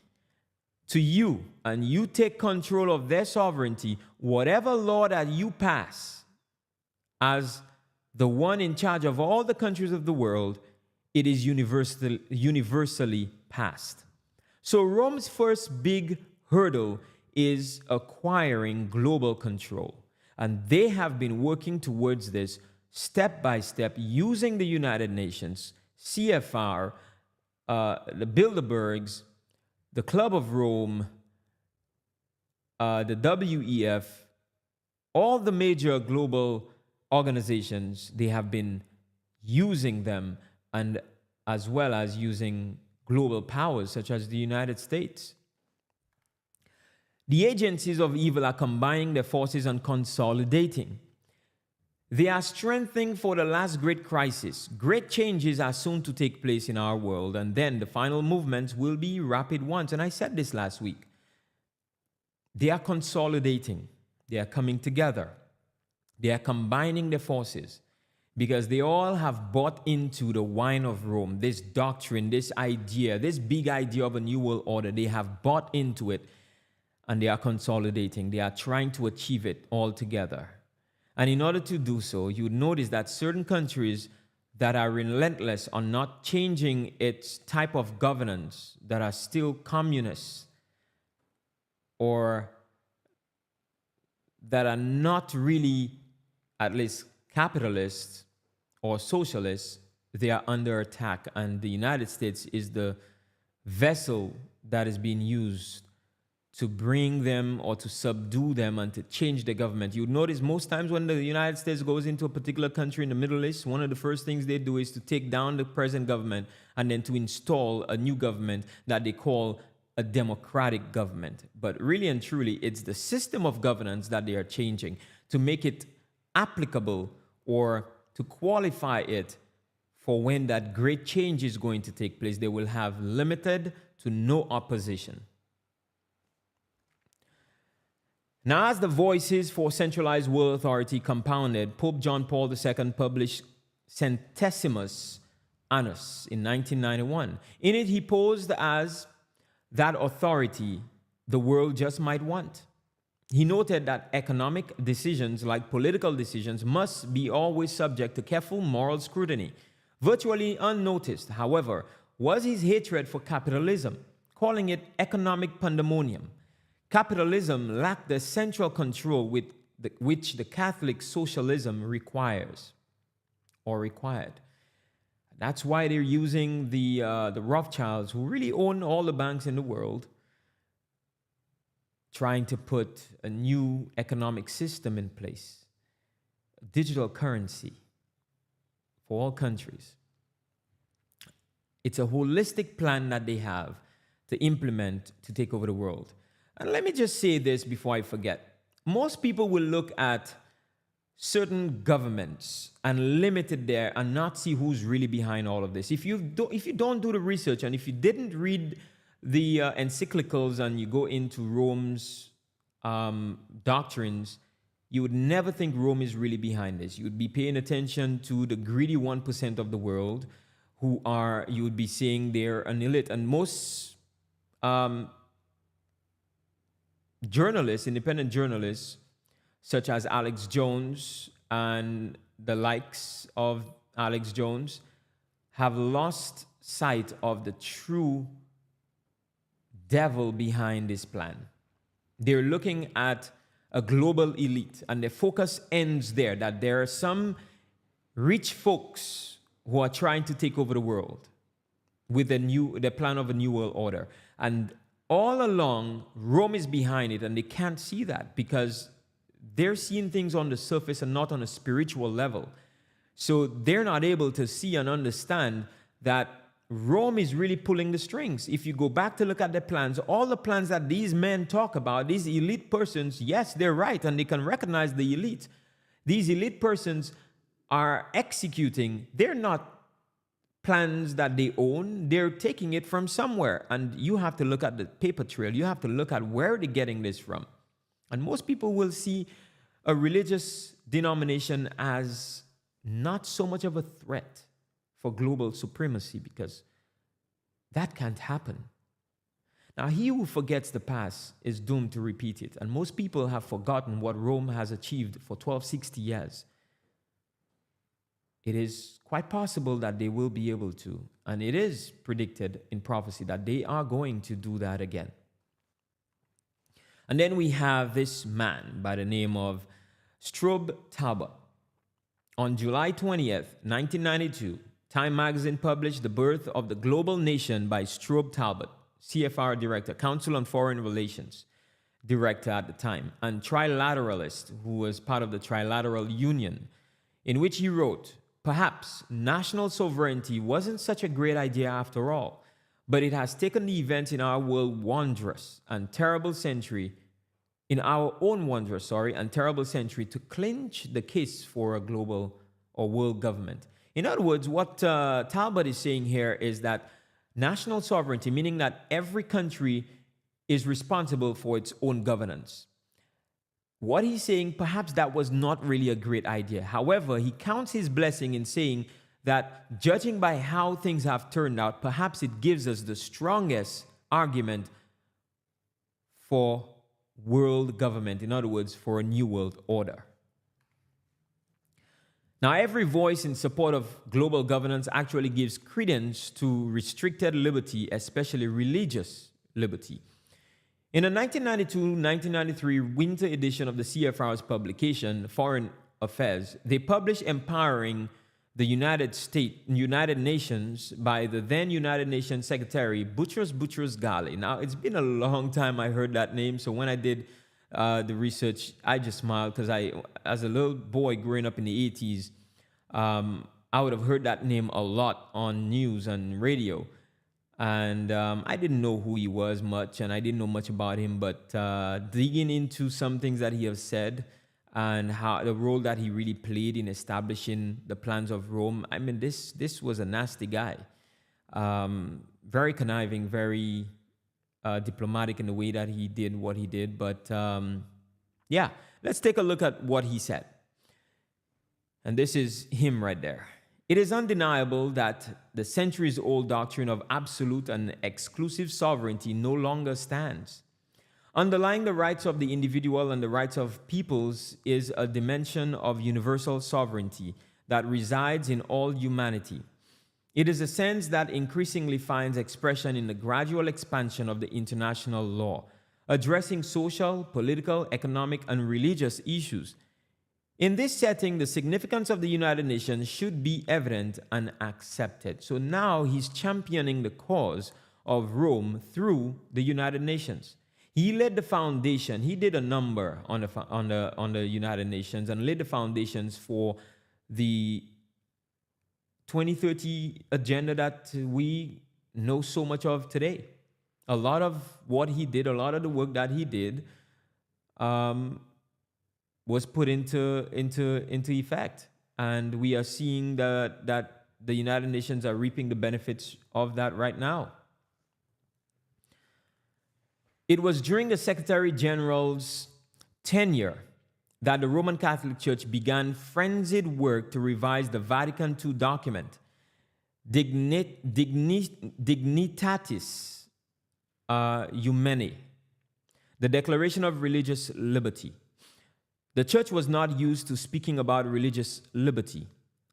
S3: to you, and you take control of their sovereignty, whatever law that you pass as the one in charge of all the countries of the world, it is universally passed. So Rome's first big hurdle is acquiring global control. And they have been working towards this step by step using the United Nations, CFR, the Bilderbergs, the Club of Rome, the WEF, all the major global organizations. They have been using them, and as well as using global powers such as the United States. The agencies of evil are combining their forces and consolidating. They are strengthening for the last great crisis. Great changes are soon to take place in our world, and then the final movements will be rapid ones. And I said this last week. They are consolidating. They are coming together. They are combining their forces because they all have bought into the wine of Rome, this doctrine, this idea, this big idea of a new world order. They have bought into it, and they are consolidating. They are trying to achieve it all together. And in order to do so, you would notice that certain countries that are relentless on not changing its type of governance, that are still communists, or that are not really, at least capitalists or socialists, they are under attack. And the United States is the vessel that is being used to bring them or to subdue them and to change the government. You notice most times when the United States goes into a particular country in the Middle East, one of the first things they do is to take down the present government and then to install a new government that they call a democratic government. But really and truly, it's the system of governance that they are changing to make it applicable or to qualify it for when that great change is going to take place. They will have limited to no opposition. Now, as the voices for centralized world authority compounded, Pope John Paul II published Centesimus Annus in 1991. In it, he posed as that authority the world just might want. He noted that economic decisions, like political decisions, must be always subject to careful moral scrutiny. Virtually unnoticed, however, was his hatred for capitalism, calling it economic pandemonium. Capitalism lacked the central control which the Catholic socialism requires or required. That's why they're using the Rothschilds, who really own all the banks in the world, trying to put a new economic system in place, a digital currency for all countries. It's a holistic plan that they have to implement to take over the world. And let me just say this before I forget. Most people will look at certain governments and limit it there and not see who's really behind all of this. If you don't do the research, and if you didn't read the encyclicals and you go into Rome's doctrines, you would never think Rome is really behind this. You would be paying attention to the greedy 1% of the world who are, you would be saying they're an elite. And most journalists, independent journalists, such as Alex Jones and the likes of Alex Jones, have lost sight of the true devil behind this plan. They're looking at a global elite, and their focus ends there, that there are some rich folks who are trying to take over the world with the plan of a new world order. And all along, Rome is behind it, and they can't see that because they're seeing things on the surface and not on a spiritual level. So they're not able to see and understand that Rome is really pulling the strings. If you go back to look at the plans, all the plans that these men talk about, these elite persons, yes, they're right, and they can recognize the elite. These elite persons are executing. They're not plans that they own. They're taking it from somewhere. And you have to look at the paper trail. You have to look at where they're getting this from. And most people will see a religious denomination as not so much of a threat for global supremacy, because that can't happen. Now, he who forgets the past is doomed to repeat it. And most people have forgotten what Rome has achieved for 1260 years. It is quite possible that they will be able to, and it is predicted in prophecy that they are going to do that again. And then we have this man by the name of Strub Talbot. On July 20th, 1992, Time magazine published The Birth of the Global Nation by Strub Talbot, CFR Director, Council on Foreign Relations Director at the time, and trilateralist who was part of the Trilateral Union, in which he wrote, "Perhaps national sovereignty wasn't such a great idea after all, but it has taken the events in our world wondrous and terrible century, in our own wondrous, and terrible century to clinch the case for a global or world government." In other words, what Talbot is saying here is that national sovereignty, meaning that every country is responsible for its own governance. What he's saying, perhaps that was not really a great idea. However, he counts his blessing in saying that judging by how things have turned out, perhaps it gives us the strongest argument for world government. In other words, for a new world order. Now, every voice in support of global governance actually gives credence to restricted liberty, especially religious liberty. In a 1992-1993 winter edition of the CFR's publication, Foreign Affairs, they published Empowering the United Nations by the then United Nations Secretary, Boutros Ghali. Now, it's been a long time I heard that name, so when I did the research, I just smiled because as a little boy growing up in the 80s, I would have heard that name a lot on news and radio. And I didn't know who he was much, and I didn't know much about him, but digging into some things that he has said and how the role that he really played in establishing the plans of Rome, I mean, this was a nasty guy. Very conniving, very diplomatic in the way that he did what he did. But yeah, let's take a look at what he said. And this is him right there. It is undeniable that the centuries-old doctrine of absolute and exclusive sovereignty no longer stands. Underlying the rights of the individual and the rights of peoples is a dimension of universal sovereignty that resides in all humanity. It is a sense that increasingly finds expression in the gradual expansion of the international law, addressing social, political, economic, and religious issues. In this setting, the significance of the United Nations should be evident and accepted. So now he's championing the cause of Rome through the United Nations. He laid the foundation. He did a number on the United Nations and laid the foundations for the 2030 agenda that we know so much of today. A lot of what he did, a lot of the work that he did, was put into effect, and we are seeing that the United Nations are reaping the benefits of that right now. It was during the Secretary General's tenure that the Roman Catholic Church began frenzied work to revise the Vatican II document, Dignitatis Humanae, the Declaration of Religious Liberty. The church was not used to speaking about religious liberty,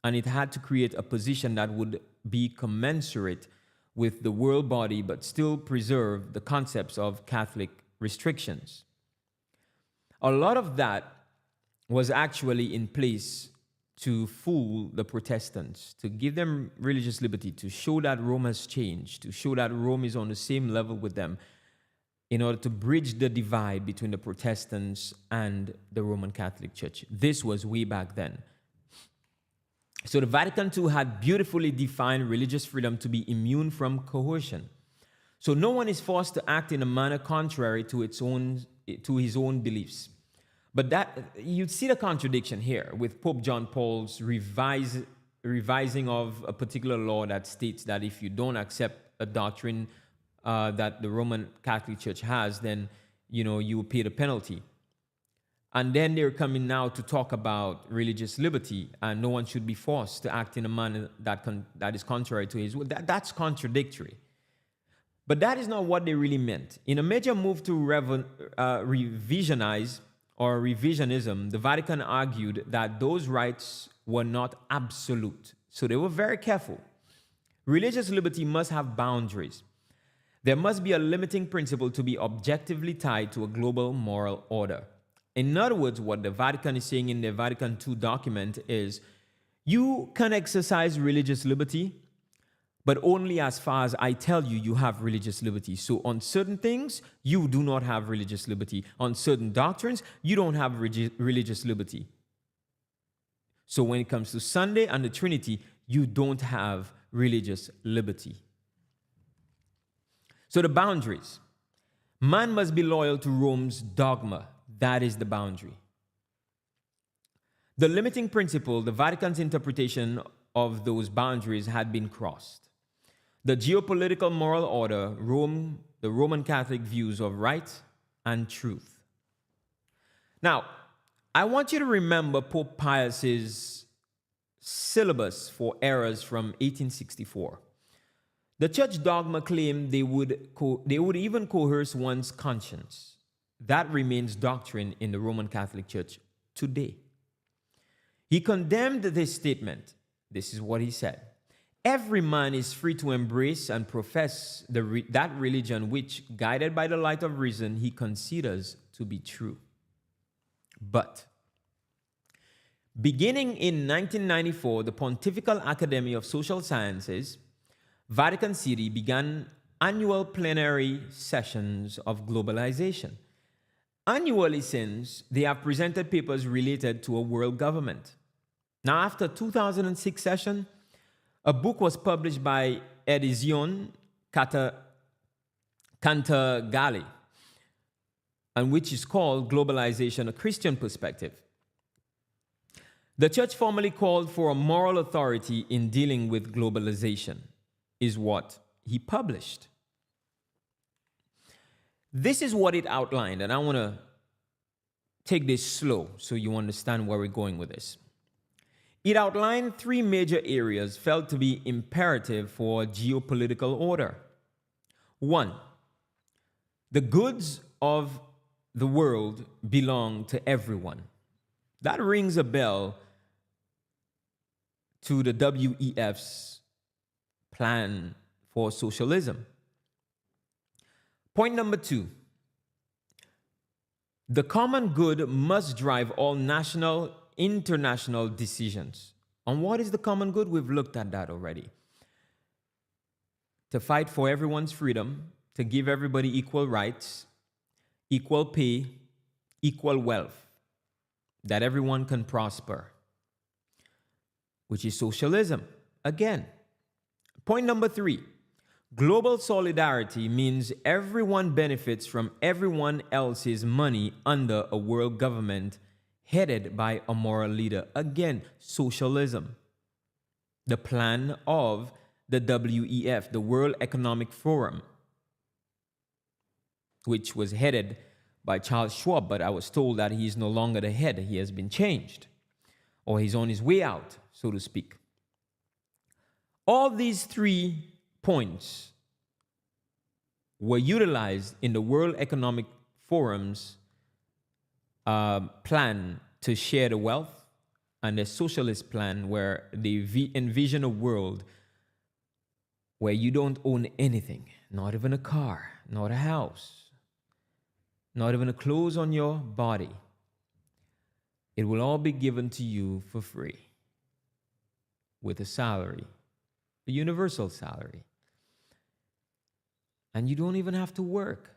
S3: and it had to create a position that would be commensurate with the world body but still preserve the concepts of Catholic restrictions. A lot of that was actually in place to fool the Protestants, to give them religious liberty, to show that Rome has changed, to show that Rome is on the same level with them, in order to bridge the divide between the Protestants and the Roman Catholic Church. This was way back then. So the Vatican II had beautifully defined religious freedom to be immune from coercion. So no one is forced to act in a manner contrary to his own beliefs. But that you'd see the contradiction here with Pope John Paul's revising of a particular law that states that if you don't accept a doctrine that the Roman Catholic Church has, then you will pay the penalty. And then they're coming now to talk about religious liberty, and no one should be forced to act in a manner that is contrary to his will. That's contradictory. But that is not what they really meant. In a major move to revisionize or revisionism, the Vatican argued that those rights were not absolute. So they were very careful. Religious liberty must have boundaries. There must be a limiting principle to be objectively tied to a global moral order. In other words, what the Vatican is saying in the Vatican II document is, you can exercise religious liberty, but only as far as I tell you you have religious liberty. So on certain things, you do not have religious liberty. On certain doctrines, you don't have religious liberty. So when it comes to Sunday and the Trinity, you don't have religious liberty. So the boundaries. Man must be loyal to Rome's dogma. That is the boundary. The limiting principle, the Vatican's interpretation of those boundaries had been crossed. The geopolitical moral order, the Roman Catholic views of right and truth. Now, I want you to remember Pope Pius's syllabus for errors from 1864. The church dogma claimed they would even coerce one's conscience. That remains doctrine in the Roman Catholic Church today. He condemned this statement. This is what he said. Every man is free to embrace and profess that religion which, guided by the light of reason, he considers to be true. But beginning in 1994, the Pontifical Academy of Social Sciences, Vatican City, began annual plenary sessions of globalization. Annually since, they have presented papers related to a world government. Now, after 2006 session, a book was published by Edizione Cantagalli, and which is called Globalization, a Christian Perspective. The church formally called for a moral authority in dealing with globalization, is what he published. This is what it outlined, and I want to take this slow so you understand where we're going with this. It outlined three major areas felt to be imperative for geopolitical order. One, the goods of the world belong to everyone. That rings a bell to the WEF's plan for socialism. Point number two, the common good must drive all national, international decisions. And what is the common good? We've looked at that already. To fight for everyone's freedom, to give everybody equal rights, equal pay, equal wealth, that everyone can prosper, which is socialism. Again, point number three, global solidarity means everyone benefits from everyone else's money under a world government headed by a moral leader. Again, socialism. The plan of the WEF, the World Economic Forum, which was headed by Charles Schwab, but I was told that he is no longer the head. He has been changed, or he's on his way out, so to speak. All these 3 points were utilized in the World Economic Forum's plan to share the wealth, and the socialist plan where they envision a world where you don't own anything, not even a car, not a house, not even a clothes on your body. It will all be given to you for free with a salary, a universal salary. And you don't even have to work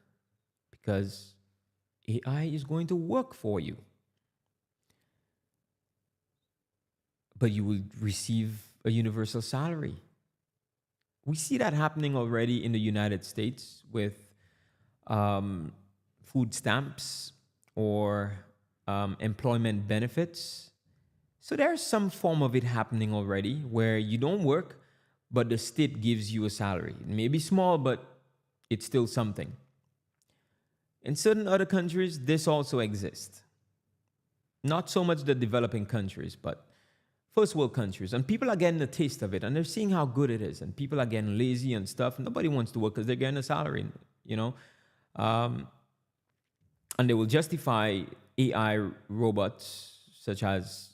S3: because AI is going to work for you. But you will receive a universal salary. We see that happening already in the United States with food stamps or employment benefits. So there's some form of it happening already where you don't work, but the state gives you a salary. It may be small, but it's still something. In certain other countries, this also exists. Not so much the developing countries, but first world countries. And people are getting a taste of it, and they're seeing how good it is. And people are getting lazy and stuff. Nobody wants to work because they're getting a salary, you know. And they will justify AI robots, such as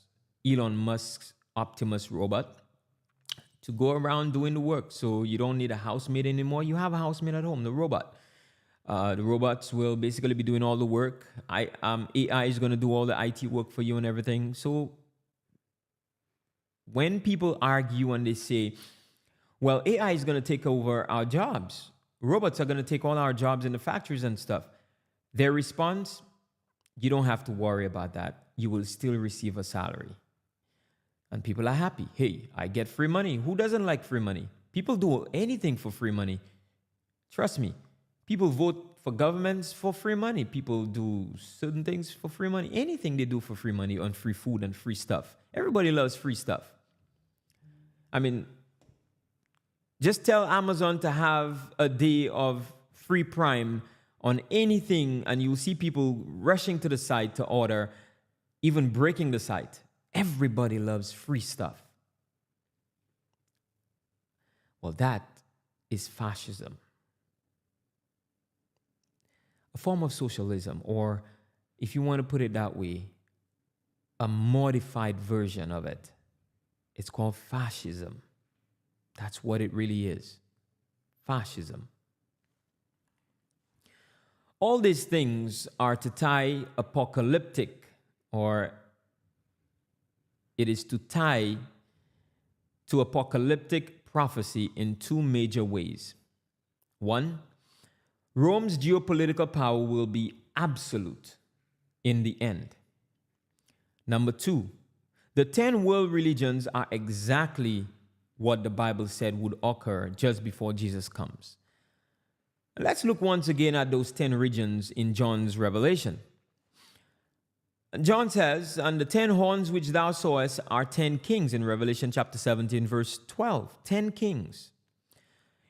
S3: Elon Musk's Optimus robot, to go around doing the work. So you don't need a housemaid anymore. You have a housemaid at home, the robot. The robots will basically be doing all the work. AI is going to do all the IT work for you and everything. So when people argue and they say, well, AI is going to take over our jobs, robots are going to take all our jobs in the factories and stuff, their response, you don't have to worry about that. You will still receive a salary. And people are happy. Hey, I get free money. Who doesn't like free money? People do anything for free money. Trust me. People vote for governments for free money. People do certain things for free money. Anything they do for free money, on free food and free stuff. Everybody loves free stuff. I mean, just tell Amazon to have a day of free Prime on anything, and you'll see people rushing to the site to order, even breaking the site. Everybody loves free stuff. Well, that is fascism. A form of socialism, or if you want to put it that way, a modified version of it. It's called fascism. That's what it really is. Fascism. All these things are to tie apocalyptic, or it is to tie to apocalyptic prophecy in 2 major ways. 1, Rome's geopolitical power will be absolute in the end. Number 2, the 10 world religions are exactly what the Bible said would occur just before Jesus comes. Let's look once again at those 10 regions in John's Revelation. John says, and the 10 horns which thou sawest are 10 kings in Revelation chapter 17, verse 12. 10 kings.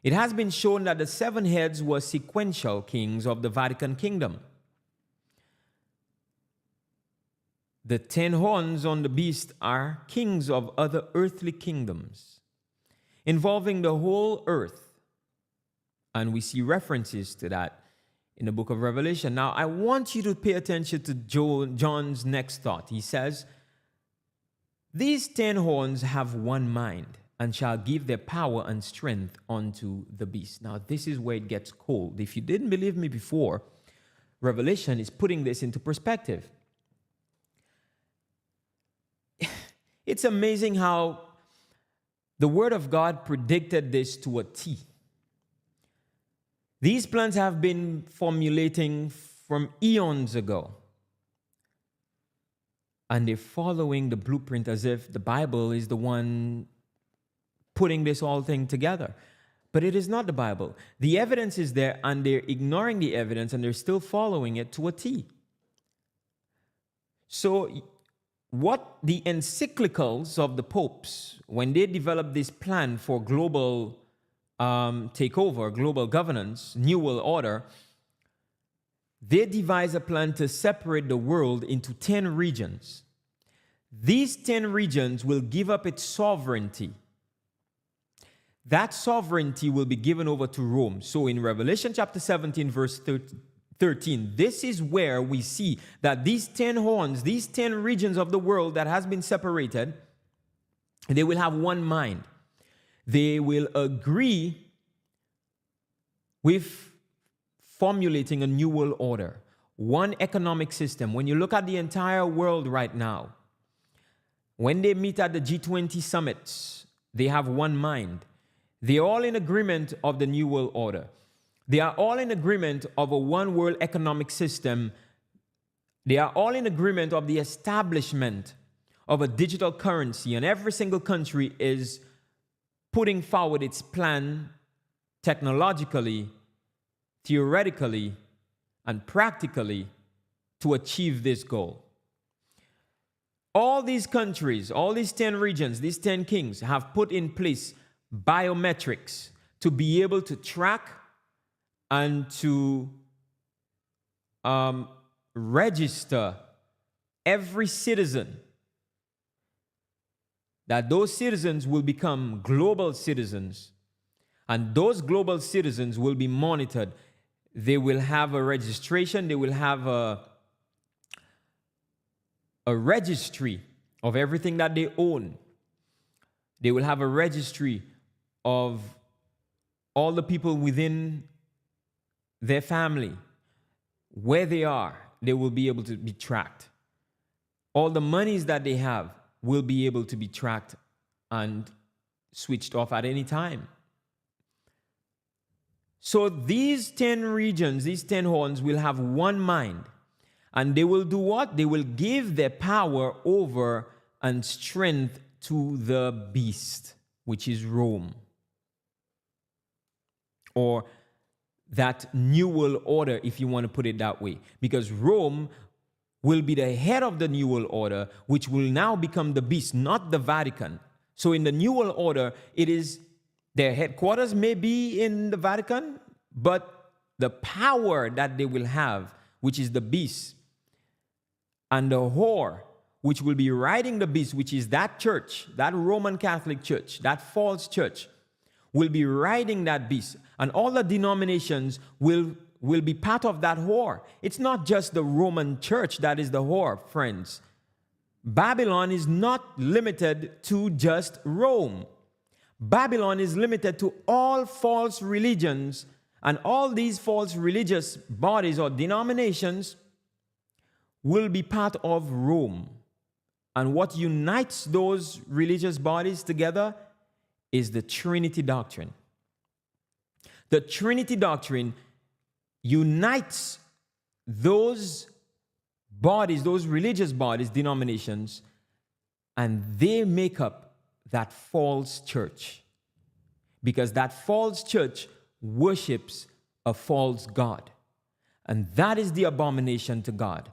S3: It has been shown that the 7 heads were sequential kings of the Vatican kingdom. The 10 horns on the beast are kings of other earthly kingdoms, involving the whole earth. And we see references to that in the book of Revelation. Now, I want you to pay attention to John's next thought. He says, these 10 horns have one mind and shall give their power and strength unto the beast. Now, this is where it gets cold. If you didn't believe me before, Revelation is putting this into perspective. It's amazing how the Word of God predicted this to a T. These plans have been formulating from eons ago. And they're following the blueprint as if the Bible is the one putting this whole thing together. But it is not the Bible. The evidence is there, and they're ignoring the evidence, and they're still following it to a T. So what the encyclicals of the popes, when they developed this plan for global takeover, global governance, New World Order, they devised a plan to separate the world into 10 regions. These 10 regions will give up its sovereignty. That sovereignty will be given over to Rome. So in Revelation chapter 17, verse 13, this is where we see that these 10 horns, these 10 regions of the world that has been separated, they will have one mind. They will agree with formulating a new world order, one economic system. When you look at the entire world right now, when they meet at the G20 summits, they have one mind. They're all in agreement of the new world order. They are all in agreement of a one world economic system. They are all in agreement of the establishment of a digital currency, and every single country is putting forward its plan technologically, theoretically, and practically to achieve this goal. All these countries, all these 10 regions, these 10 kings have put in place biometrics to be able to track and to register every citizen, that those citizens will become global citizens, and those global citizens will be monitored. They will have a registration, they will have a registry of everything that they own. They will have a registry of all the people within their family, where they are, they will be able to be tracked. All the monies that they have will be able to be tracked and switched off at any time. So these 10 regions, these 10 horns will have one mind. And they will do what? They will give their power over and strength to the beast, which is Rome. Or that new world order, if you want to put it that way. Because Rome will be the head of the new world order, which will now become the beast, not the Vatican. So in the new world order, it is their headquarters may be in the Vatican, but the power that they will have, which is the beast, and the whore, which will be riding the beast, which is that church, that Roman Catholic church, that false church, will be riding that beast. And all the denominations will be part of that whore. It's not just the Roman church that is the whore, friends. Babylon is not limited to just Rome. Babylon is limited to all false religions, and all these false religious bodies or denominations will be part of Rome. And what unites those religious bodies together is the Trinity doctrine. The Trinity doctrine unites those bodies, those religious bodies, denominations, and they make up that false church. Because that false church worships a false God. And that is the abomination to God.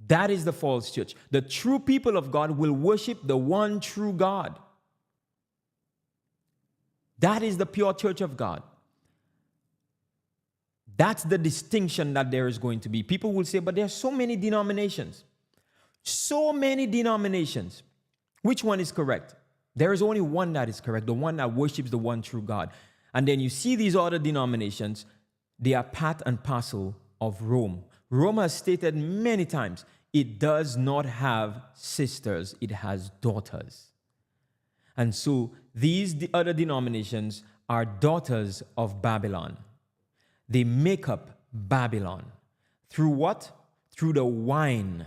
S3: That is the false church. The true people of God will worship the one true God. That is the pure church of God. That's the distinction that there is going to be. People will say, but there are so many denominations. So many denominations. Which one is correct? There is only one that is correct, the one that worships the one true God. And then you see these other denominations, they are part and parcel of Rome. Rome has stated many times, it does not have sisters, it has daughters. And so these other denominations are daughters of Babylon. They make up Babylon. Through what? Through the wine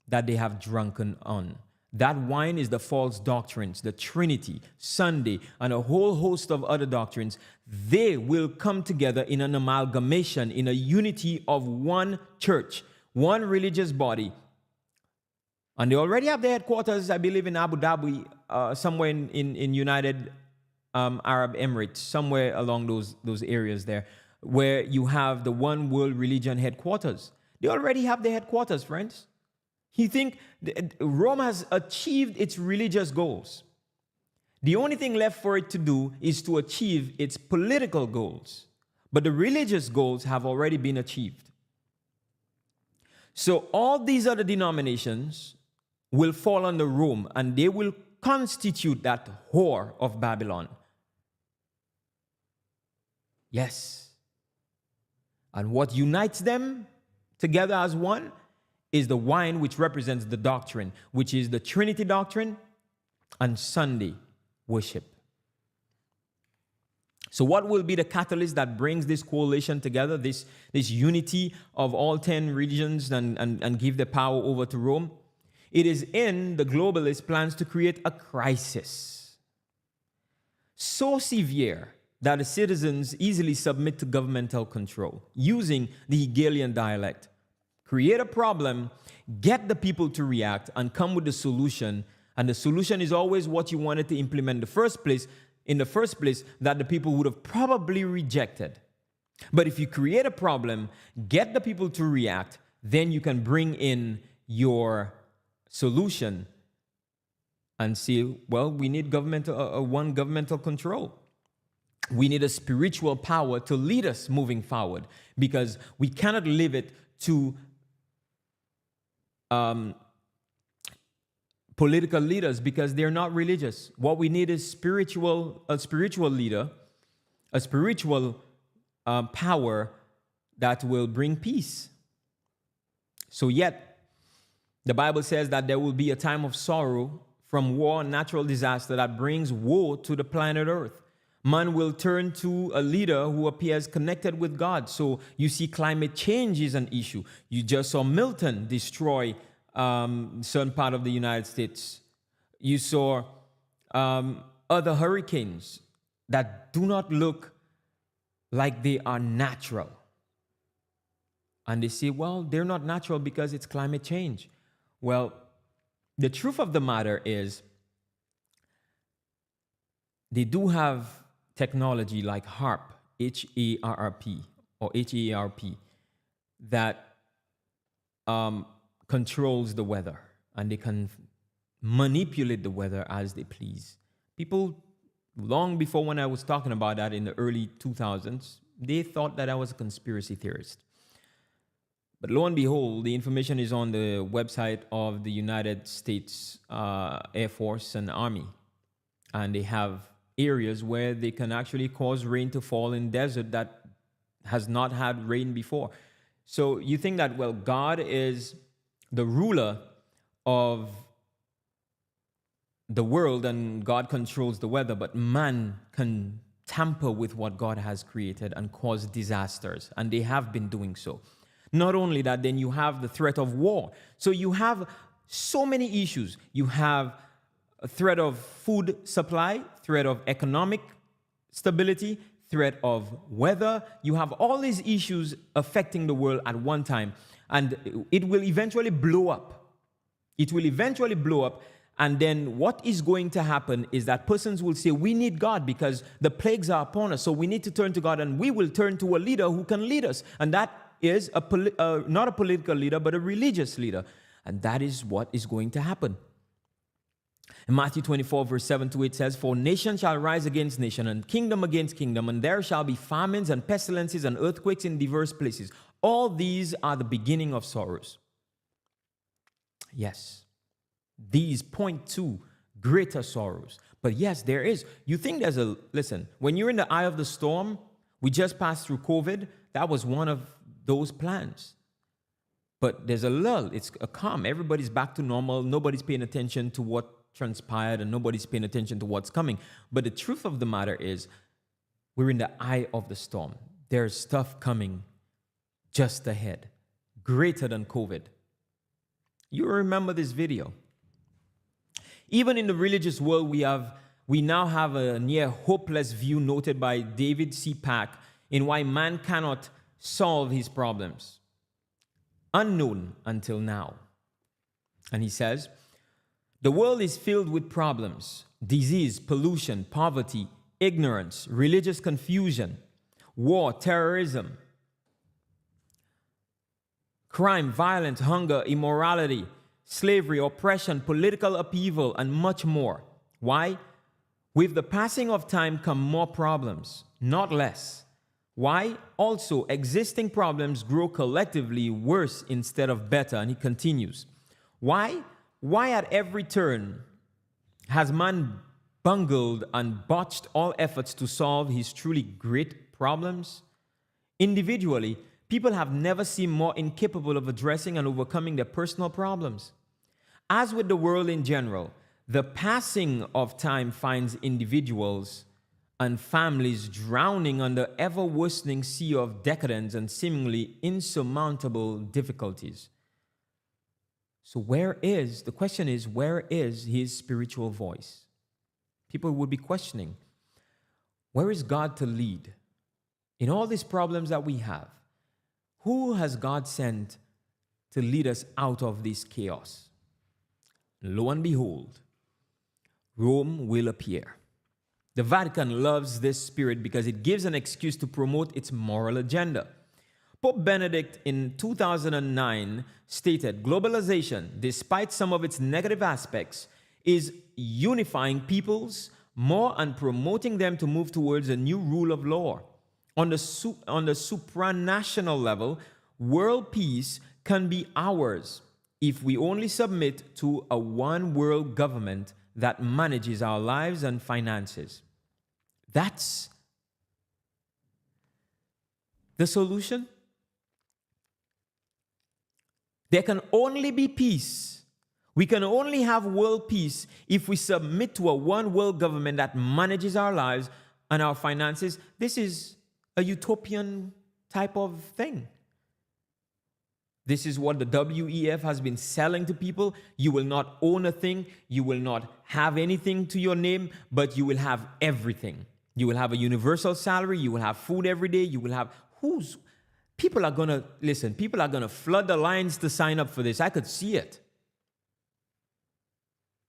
S3: that they have drunken on. That wine is the false doctrines, the Trinity, Sunday, and a whole host of other doctrines. They will come together in an amalgamation, in a unity of one church, one religious body. And they already have their headquarters, I believe, in Abu Dhabi, somewhere in United Arab Emirates, somewhere along those areas there, where you have the one world religion headquarters. They already have their headquarters, friends. You think Rome has achieved its religious goals. The only thing left for it to do is to achieve its political goals. But the religious goals have already been achieved. So all these other denominations will fall under Rome, and they will constitute that whore of Babylon. Yes. And what unites them together as one is the wine, which represents the doctrine, which is the Trinity doctrine and Sunday worship. So what will be the catalyst that brings this coalition together, this unity of all 10 regions and give the power over to Rome? It is in the globalist plans to create a crisis so severe that the citizens easily submit to governmental control using the Hegelian dialect. Create a problem, get the people to react, and come with the solution. And the solution is always what you wanted to implement in the first place that the people would have probably rejected. But if you create a problem, get the people to react, then you can bring in your solution and say, well, we need one governmental control. We need a spiritual power to lead us moving forward, because we cannot leave it to political leaders, because they're not religious. What we need is a spiritual leader, a spiritual power that will bring peace. So yet, the Bible says that there will be a time of sorrow from war and natural disaster that brings woe to the planet Earth. Man will turn to a leader who appears connected with God. So you see climate change is an issue. You just saw Milton destroy certain part of the United States. You saw other hurricanes that do not look like they are natural. And they say, well, they're not natural because it's climate change. Well, the truth of the matter is they do have technology like HAARP, H-A-R-R-P, or H-A-R-P, that controls the weather, and they can manipulate the weather as they please. People, long before when I was talking about that in the early 2000s, they thought that I was a conspiracy theorist. But lo and behold, the information is on the website of the United States Air Force and Army, and they have areas where they can actually cause rain to fall in desert that has not had rain before. So you think that, well, God is the ruler of the world and God controls the weather, but man can tamper with what God has created and cause disasters, and they have been doing so. Not only that, then you have the threat of war. So you have so many issues. You have a threat of food supply, threat of economic stability, threat of weather. You have all these issues affecting the world at one time, and it will eventually blow up. It will eventually blow up, and then what is going to happen is that persons will say, we need God because the plagues are upon us, so we need to turn to God, and we will turn to a leader who can lead us, and that is not a political leader, but a religious leader, and that is what is going to happen. In Matthew 24, verse 7 to 8 says, for nation shall rise against nation, and kingdom against kingdom, and there shall be famines and pestilences and earthquakes in diverse places. All these are the beginning of sorrows. Yes, these point to greater sorrows. But yes, there is. You think there's a, listen, when you're in the eye of the storm, we just passed through COVID, that was one of those plans. But there's a lull, it's a calm. Everybody's back to normal. Nobody's paying attention to what transpired and nobody's paying attention to what's coming. But the truth of the matter is, we're in the eye of the storm. There's stuff coming just ahead, greater than COVID. You remember this video. Even in the religious world, we now have a near hopeless view noted by David C. Pack in why man cannot solve his problems. Unknown until now. And he says, the world is filled with problems, disease, pollution, poverty, ignorance, religious confusion, war, terrorism, crime, violence, hunger, immorality, slavery, oppression, political upheaval, and much more. Why? With the passing of time come more problems, not less. Why? Also, existing problems grow collectively worse instead of better. And he continues. Why? Why at every turn has man bungled and botched all efforts to solve his truly great problems? Individually, people have never seemed more incapable of addressing and overcoming their personal problems. As with the world in general, the passing of time finds individuals and families drowning under ever-worsening sea of decadence and seemingly insurmountable difficulties. So the question is, where is his spiritual voice? People would be questioning, where is God to lead? In all these problems that we have, who has God sent to lead us out of this chaos? Lo and behold, Rome will appear. The Vatican loves this spirit because it gives an excuse to promote its moral agenda. Pope Benedict in 2009 stated, globalization, despite some of its negative aspects, is unifying peoples more and promoting them to move towards a new rule of law. On the supranational level, world peace can be ours if we only submit to a one world government that manages our lives and finances. That's the solution. There can only be peace. We can only have world peace if we submit to a one world government that manages our lives and our finances. This is a utopian type of thing. This is what the WEF has been selling to people. You will not own a thing. You will not have anything to your name, but you will have everything. You will have a universal salary. You will have food every day. You will have people are going to flood the lines to sign up for this. I could see it.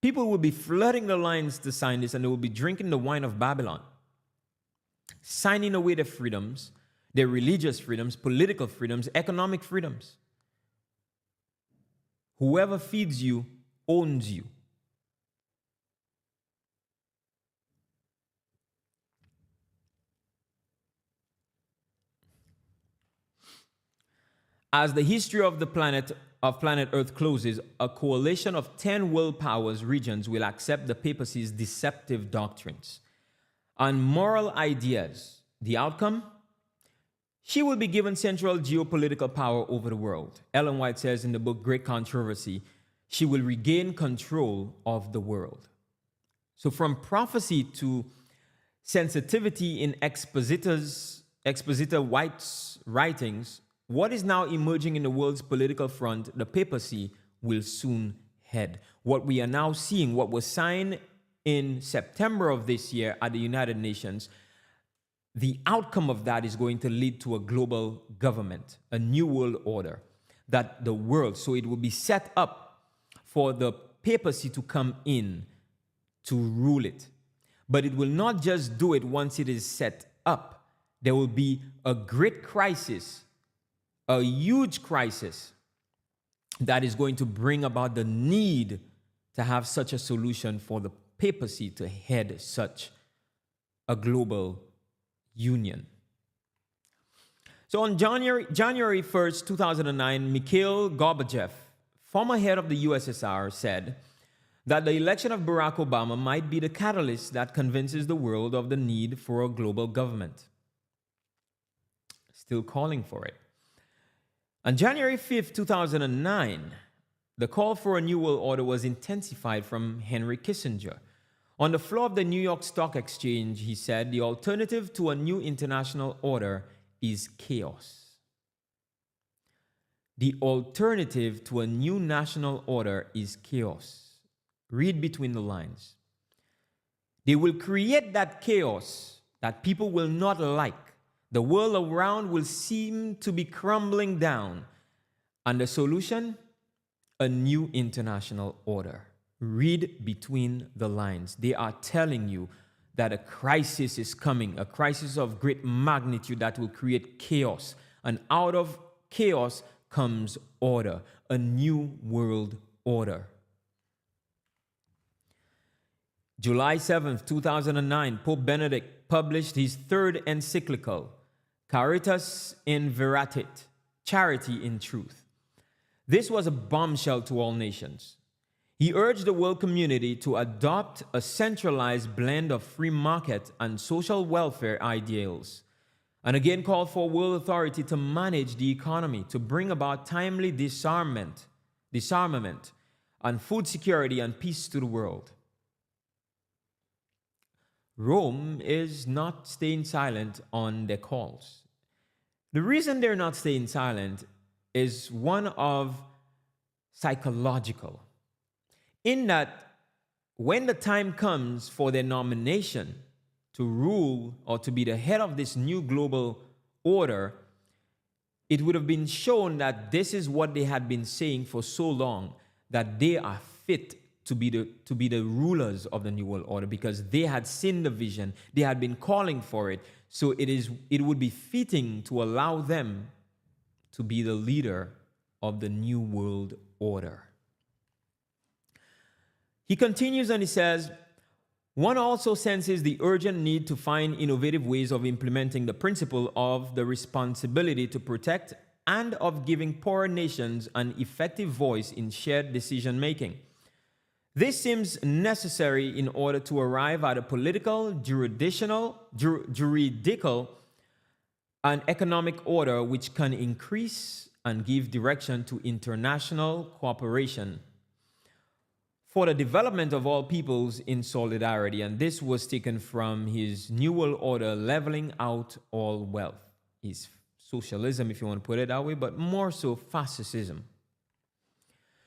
S3: People will be flooding the lines to sign this, and they will be drinking the wine of Babylon, signing away their freedoms, their religious freedoms, political freedoms, economic freedoms. Whoever feeds you owns you. As the history of the planet Earth closes, a coalition of 10 world powers regions will accept the papacy's deceptive doctrines and moral ideas. The outcome? She will be given central geopolitical power over the world. Ellen White says in the book Great Controversy, she will regain control of the world. So from prophecy to sensitivity in Expositor White's writings, what is now emerging in the world's political front, the papacy will soon head. What we are now seeing, what was signed in September of this year at the United Nations, the outcome of that is going to lead to a global government, a new world order, that the world, so it will be set up for the papacy to come in to rule it. But it will not just do it once it is set up. There will be a great crisis, a huge crisis that is going to bring about the need to have such a solution for the papacy to head such a global union. So on January 1st, 2009, Mikhail Gorbachev, former head of the USSR, said that the election of Barack Obama might be the catalyst that convinces the world of the need for a global government. Still calling for it. On January 5th, 2009, the call for a new world order was intensified from Henry Kissinger. On the floor of the New York Stock Exchange, he said, the alternative to a new international order is chaos. The alternative to a new national order is chaos. Read between the lines. They will create that chaos that people will not like. The world around will seem to be crumbling down. And the solution? A new international order. Read between the lines. They are telling you that a crisis is coming, a crisis of great magnitude that will create chaos. And out of chaos comes order, a new world order. July 7th, 2009, Pope Benedict published his third encyclical, Caritas in Veritate, Charity in Truth. This was a bombshell to all nations. He urged the world community to adopt a centralized blend of free market and social welfare ideals, and again called for world authority to manage the economy, to bring about timely disarmament, and food security and peace to the world. Rome is not staying silent on their calls. The reason they're not staying silent is one of psychological, in that when the time comes for their nomination to rule or to be the head of this new global order, it would have been shown that this is what they had been saying for so long, that they are fit to be the rulers of the new world order, because they had seen the vision, they had been calling for it. So it would be fitting to allow them to be the leader of the new world order. He continues and he says, one also senses the urgent need to find innovative ways of implementing the principle of the responsibility to protect and of giving poorer nations an effective voice in shared decision making. This seems necessary in order to arrive at a political, juridical, and economic order which can increase and give direction to international cooperation for the development of all peoples in solidarity. And this was taken from his New World Order, leveling out all wealth. His socialism, if you want to put it that way, but more so fascism.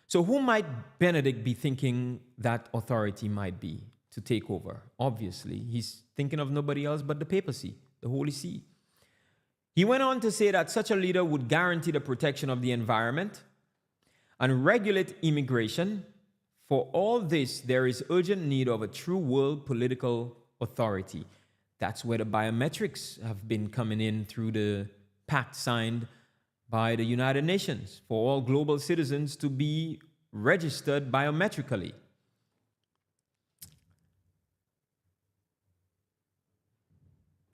S3: So who might Benedict be thinking that authority might be to take over? Obviously, he's thinking of nobody else but the papacy, the Holy See. He went on to say that such a leader would guarantee the protection of the environment and regulate immigration. For all this, there is urgent need of a true world political authority. That's where the biometrics have been coming in through the pact signed by the United Nations for all global citizens to be registered biometrically.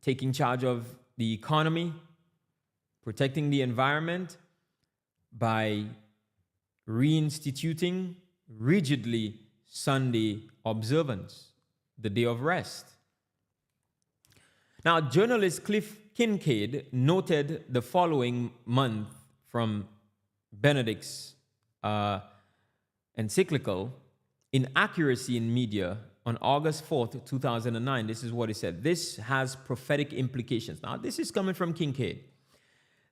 S3: Taking charge of the economy, protecting the environment by reinstituting rigidly Sunday observance, the day of rest. Now, journalist Cliff Kincaid noted the following month from Benedict's encyclical, Inaccuracy in Media, on August 4th, 2009. This is what he said. This has prophetic implications. Now, this is coming from Kincaid.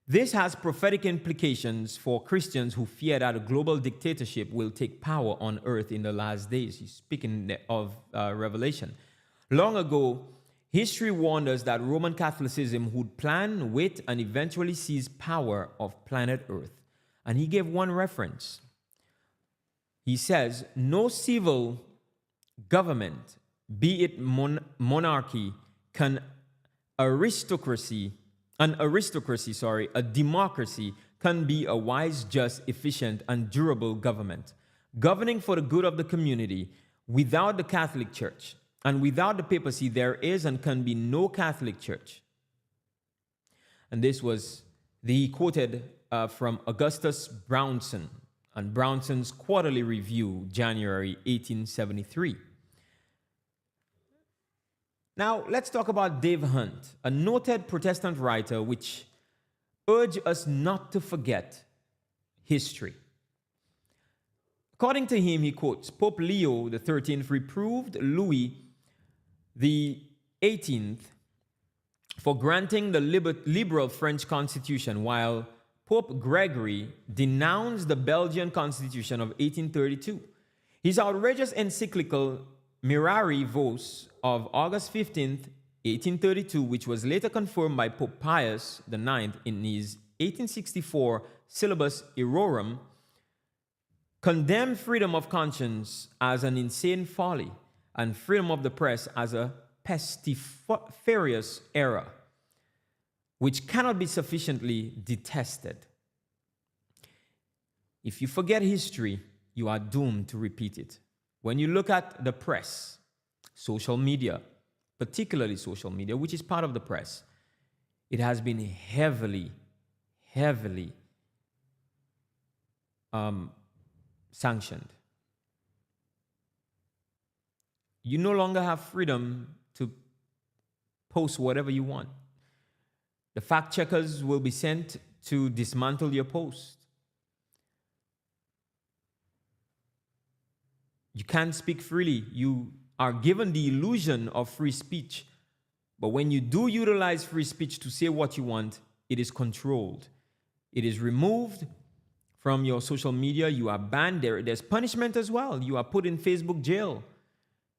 S3: This has prophetic implications for Christians who fear that a global dictatorship will take power on earth in the last days. He's speaking of Revelation. Long ago, history warned us that Roman Catholicism would plan with and eventually seize power of planet Earth. And he gave one reference. He says, no civil government, be it monarchy, a democracy can be a wise, just, efficient, and durable government, governing for the good of the community. Without the Catholic Church and without the papacy, there is and can be no Catholic Church. And this was, he quoted from Augustus Brownson, and Brownson's Quarterly Review, January 1873. Now, let's talk about Dave Hunt, a noted Protestant writer which urged us not to forget history. According to him, he quotes, Pope Leo XIII reproved Louis XVIII for granting the liberal French constitution, while Pope Gregory denounced the Belgian constitution of 1832. His outrageous encyclical Mirari Vos of August 15th, 1832, which was later confirmed by Pope Pius IX in his 1864 Syllabus Errorum, condemned freedom of conscience as an insane folly and freedom of the press as a pestiferious error, which cannot be sufficiently detested. If you forget history, you are doomed to repeat it. When you look at the press, social media, particularly social media, which is part of the press, it has been heavily sanctioned. You no longer have freedom to post whatever you want. The fact checkers will be sent to dismantle your post. You can't speak freely. You are given the illusion of free speech. But when you do utilize free speech to say what you want, it is controlled. It is removed from your social media. You are banned. There's punishment as well. You are put in Facebook jail.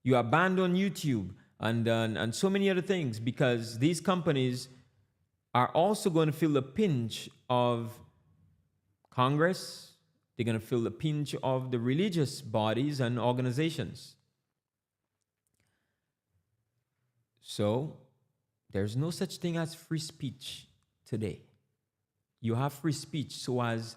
S3: You are banned on YouTube and so many other things, because these companies are also going to feel the pinch of Congress. They're going to feel the pinch of the religious bodies and organizations. So there's no such thing as free speech today. You have free speech so as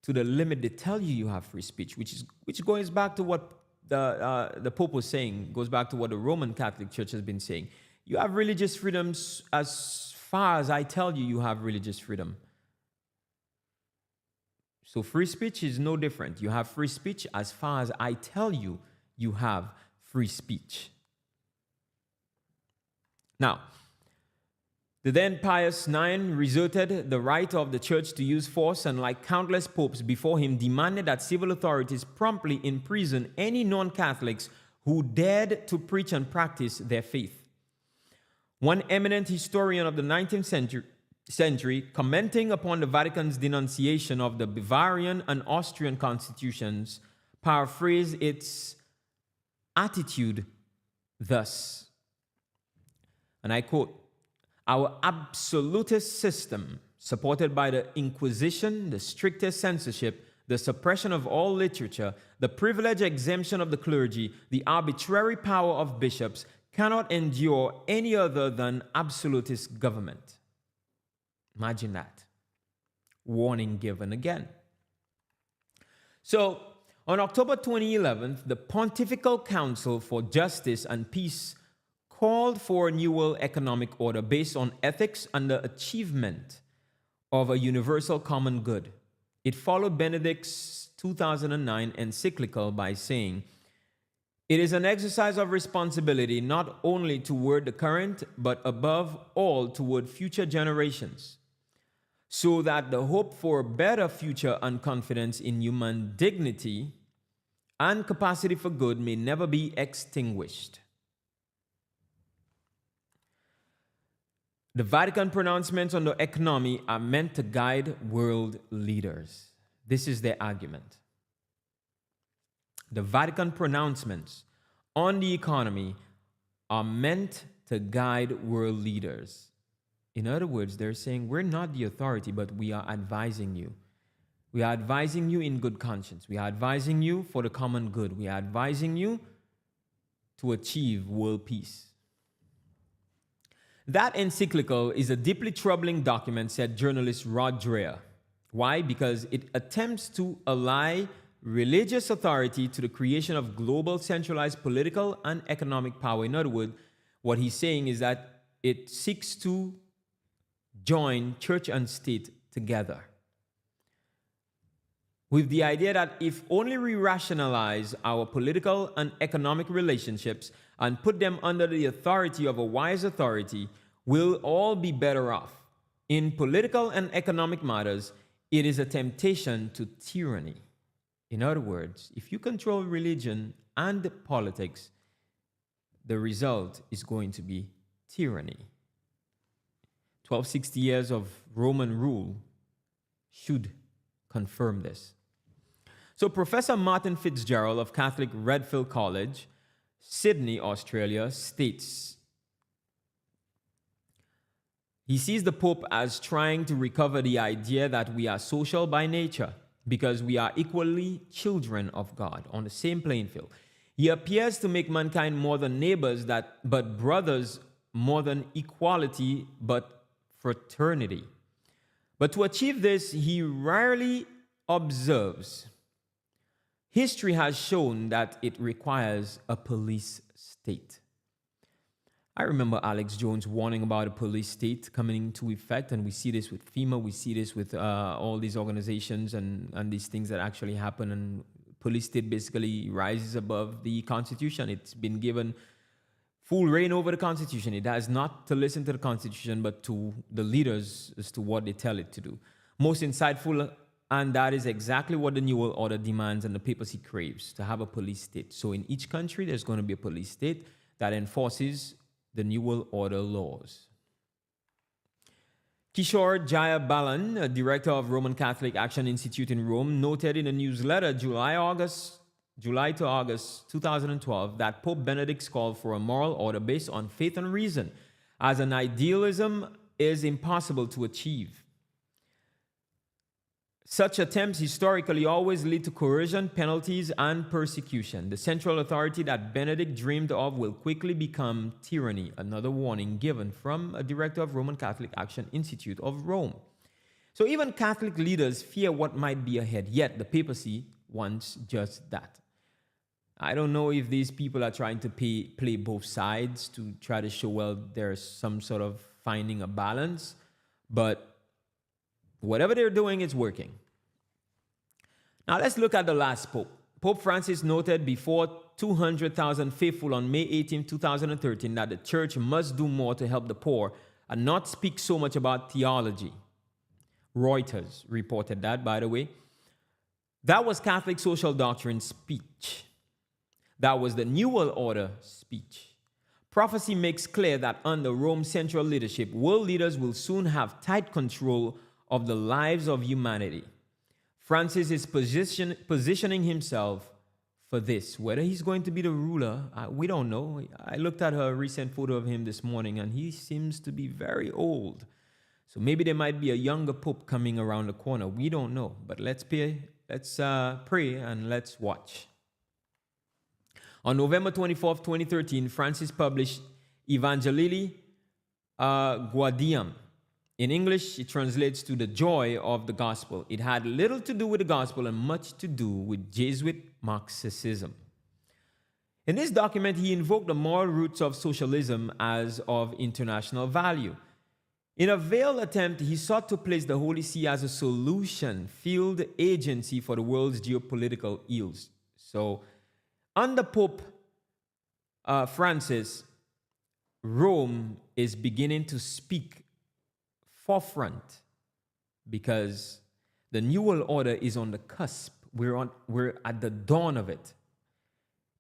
S3: to the limit they tell you have free speech, which goes back to what the Pope was saying, goes back to what the Roman Catholic Church has been saying. You have religious freedoms as far as I tell you have religious freedom. So free speech is no different. You have free speech as far as I tell you have free speech. Now, the then Pius IX resorted the right of the church to use force, and like countless popes before him, demanded that civil authorities promptly imprison any non-Catholics who dared to preach and practice their faith. One eminent historian of the 19th century, commenting upon the Vatican's denunciation of the Bavarian and Austrian constitutions, paraphrased its attitude thus, and I quote, "Our absolutist system, supported by the Inquisition, the strictest censorship, the suppression of all literature, the privilege exemption of the clergy, the arbitrary power of bishops, cannot endure any other than absolutist government." Imagine that. Warning given again. So, on October 2011, the Pontifical Council for Justice and Peace called for a new world economic order based on ethics and the achievement of a universal common good. It followed Benedict's 2009 encyclical by saying, "It is an exercise of responsibility not only toward the current, but above all toward future generations, so that the hope for a better future and confidence in human dignity and capacity for good may never be extinguished." The Vatican pronouncements on the economy are meant to guide world leaders. This is their argument. The Vatican pronouncements on the economy are meant to guide world leaders. In other words, they're saying, we're not the authority, but we are advising you. We are advising you in good conscience. We are advising you for the common good. We are advising you to achieve world peace. That encyclical is a deeply troubling document, said journalist Rod Dreher. Why? Because it attempts to ally religious authority to the creation of global centralized political and economic power. In other words, what he's saying is that it seeks to join church and state together. with the idea that if only we rationalize our political and economic relationships and put them under the authority of a wise authority, we'll all be better off. In political and economic matters, it is a temptation to tyranny. In other words, if you control religion and politics, the result is going to be tyranny. 1260 years of Roman rule should confirm this. So Professor Martin Fitzgerald of Catholic Redfield College, Sydney, Australia, states, he sees the Pope as trying to recover the idea that we are social by nature because we are equally children of God on the same playing field. He appears to make mankind more than neighbors, but brothers, more than equality, but fraternity. But to achieve this, he rarely observes. History has shown that it requires a police state. I remember Alex Jones warning about a police state coming into effect, and we see this with FEMA, we see this with all these organizations and these things that actually happen, and police state basically rises above the Constitution. It's been given full reign over the Constitution. It has not to listen to the Constitution, but to the leaders as to what they tell it to do. Most insightful, and that is exactly what the New World Order demands and the papacy craves, to have a police state. So in each country, there's going to be a police state that enforces the New World Order laws. Kishore Jayabalan, director of Roman Catholic Action Institute in Rome, noted in a newsletter July to August 2012 that Pope Benedict's call for a moral order based on faith and reason as an idealism is impossible to achieve. Such attempts historically always lead to coercion, penalties, and persecution. The central authority that Benedict dreamed of will quickly become tyranny, another warning given from a director of Roman Catholic Action Institute of Rome. So even Catholic leaders fear what might be ahead, yet the papacy wants just that. I don't know if these people are trying to play both sides to try to show, well, there's some sort of finding a balance, but whatever they're doing, it's working. Now let's look at the last Pope. Pope Francis noted before 200,000 faithful on May 18, 2013 that the church must do more to help the poor and not speak so much about theology. Reuters reported that, by the way. That was Catholic social doctrine speech. That was the New World Order speech. Prophecy makes clear that under Rome's central leadership, world leaders will soon have tight control of the lives of humanity. Francis is positioning himself for this. Whether he's going to be the ruler, we don't know. I looked at a recent photo of him this morning, and he seems to be very old. So maybe there might be a younger pope coming around the corner. We don't know. But let's pray and let's watch. On November 24th, 2013, Francis published Evangelii Gaudium. In English, it translates to the joy of the gospel. It had little to do with the gospel and much to do with Jesuit Marxism. In this document, he invoked the moral roots of socialism as of international value. In a veiled attempt, he sought to place the Holy See as a solution, field agency for the world's geopolitical ills. So, under Pope Francis, Rome is beginning to speak forefront because the New World Order is on the cusp. We're at the dawn of it.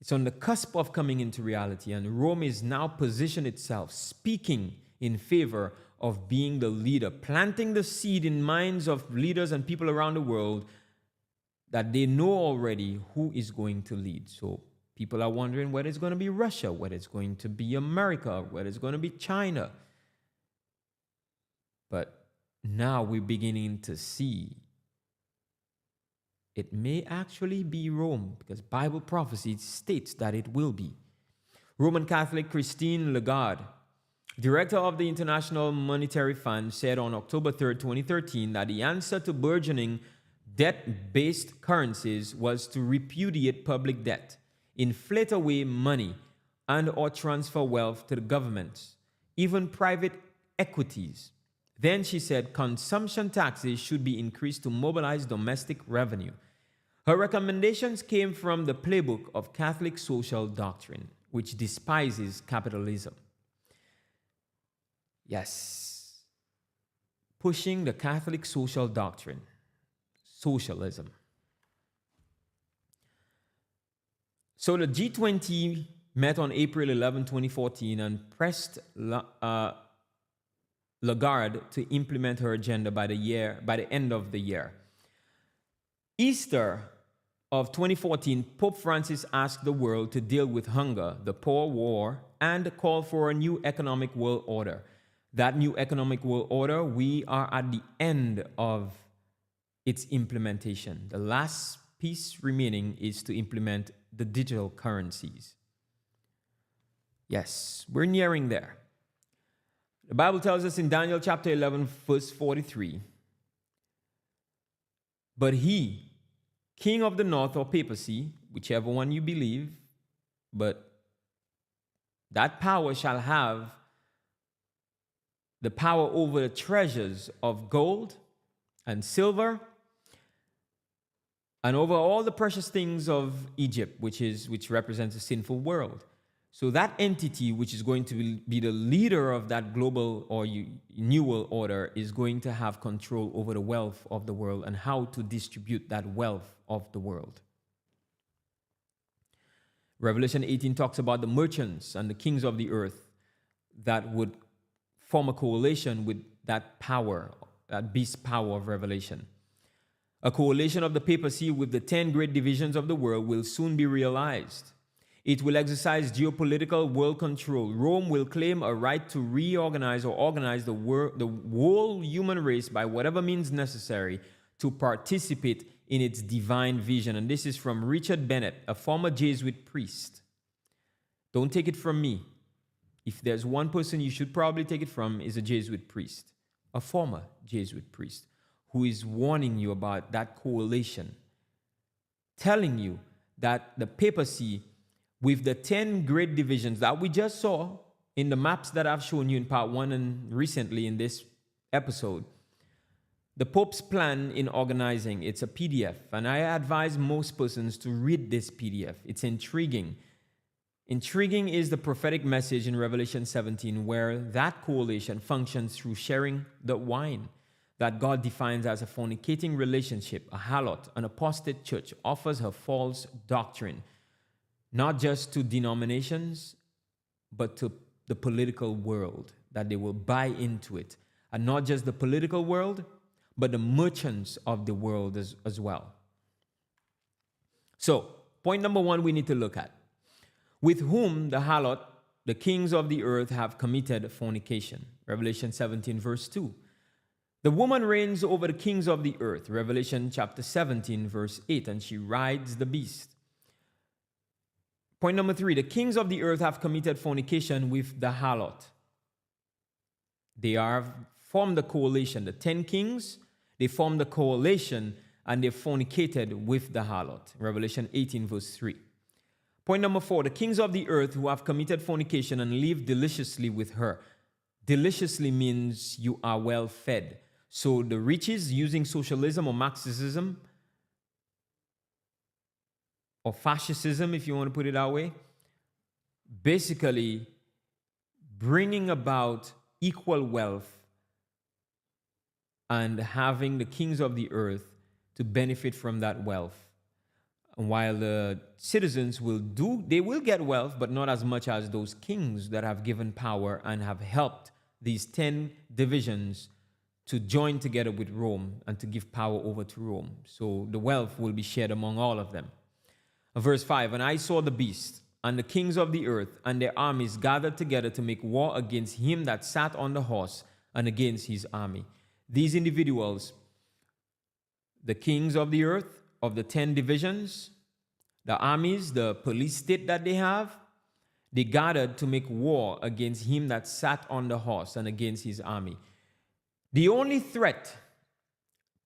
S3: It's on the cusp of coming into reality, and Rome is now positioned itself, speaking in favor of being the leader, planting the seed in minds of leaders and people around the world that they know already who is going to lead. So people are wondering whether it's going to be Russia, whether it's going to be America, whether it's going to be China. But now we're beginning to see it may actually be Rome, because Bible prophecy states that it will be. Roman Catholic Christine Lagarde, director of the International Monetary Fund, said on October 3rd, 2013, that the answer to burgeoning debt-based currencies was to repudiate public debt, inflate away money, and or transfer wealth to the governments, even private equities. Then she said consumption taxes should be increased to mobilize domestic revenue. Her recommendations came from the playbook of Catholic social doctrine, which despises capitalism. Yes, pushing the Catholic social doctrine, socialism. So the G20 met on April 11, 2014 and pressed Lagarde to implement her agenda by the end of the year. Easter of 2014, Pope Francis asked the world to deal with hunger, the poor, war, and call for a new economic world order. That new economic world order, we are at the end of its implementation. The last piece remaining is to implement the digital currencies. Yes, we're nearing there. The Bible tells us in Daniel chapter 11, verse 43, but he, king of the north or papacy, whichever one you believe, but that power shall have the power over the treasures of gold and silver and over all the precious things of Egypt, which represents a sinful world. So that entity, which is going to be the leader of that global or new world order, is going to have control over the wealth of the world and how to distribute that wealth of the world. Revelation 18 talks about the merchants and the kings of the earth that would form a coalition with that power, that beast power of Revelation. A coalition of the papacy with the 10 great divisions of the world will soon be realized. It will exercise geopolitical world control. Rome will claim a right to reorganize or organize the whole human race by whatever means necessary to participate in its divine vision. And this is from Richard Bennett, a former Jesuit priest. Don't take it from me. If there's one person you should probably take it from, is a Jesuit priest, a former Jesuit priest, who is warning you about that coalition, telling you that the papacy, with the 10 great divisions that we just saw in the maps that I've shown you in part 1 and recently in this episode, the Pope's plan in organizing, it's a PDF, and I advise most persons to read this PDF. It's intriguing. Intriguing is the prophetic message in Revelation 17, where that coalition functions through sharing the wine that God defines as a fornicating relationship. A harlot, an apostate church, offers her false doctrine, not just to denominations, but to the political world, that they will buy into it. And not just the political world, but the merchants of the world as well. So, point number 1 we need to look at. With whom the harlot, the kings of the earth, have committed fornication. Revelation 17, verse 2. The woman reigns over the kings of the earth. Revelation chapter 17, verse 8. And she rides the beast. Point number 3, the kings of the earth have committed fornication with the harlot. They have formed a coalition. The 10 kings, they formed a coalition and they fornicated with the harlot. Revelation 18, verse 3. Point number 4, the kings of the earth who have committed fornication and live deliciously with her. Deliciously means you are well fed. So the riches, using socialism or Marxism, or fascism, if you want to put it that way, basically bringing about equal wealth and having the kings of the earth to benefit from that wealth. And while the citizens will get wealth, but not as much as those kings that have given power and have helped these 10 divisions to join together with Rome and to give power over to Rome. So the wealth will be shared among all of them. Verse 5, and I saw the beast and the kings of the earth and their armies gathered together to make war against him that sat on the horse and against his army. These individuals, the kings of the earth, of the 10 divisions, the armies, the police state that they have, they gathered to make war against him that sat on the horse and against his army. The only threat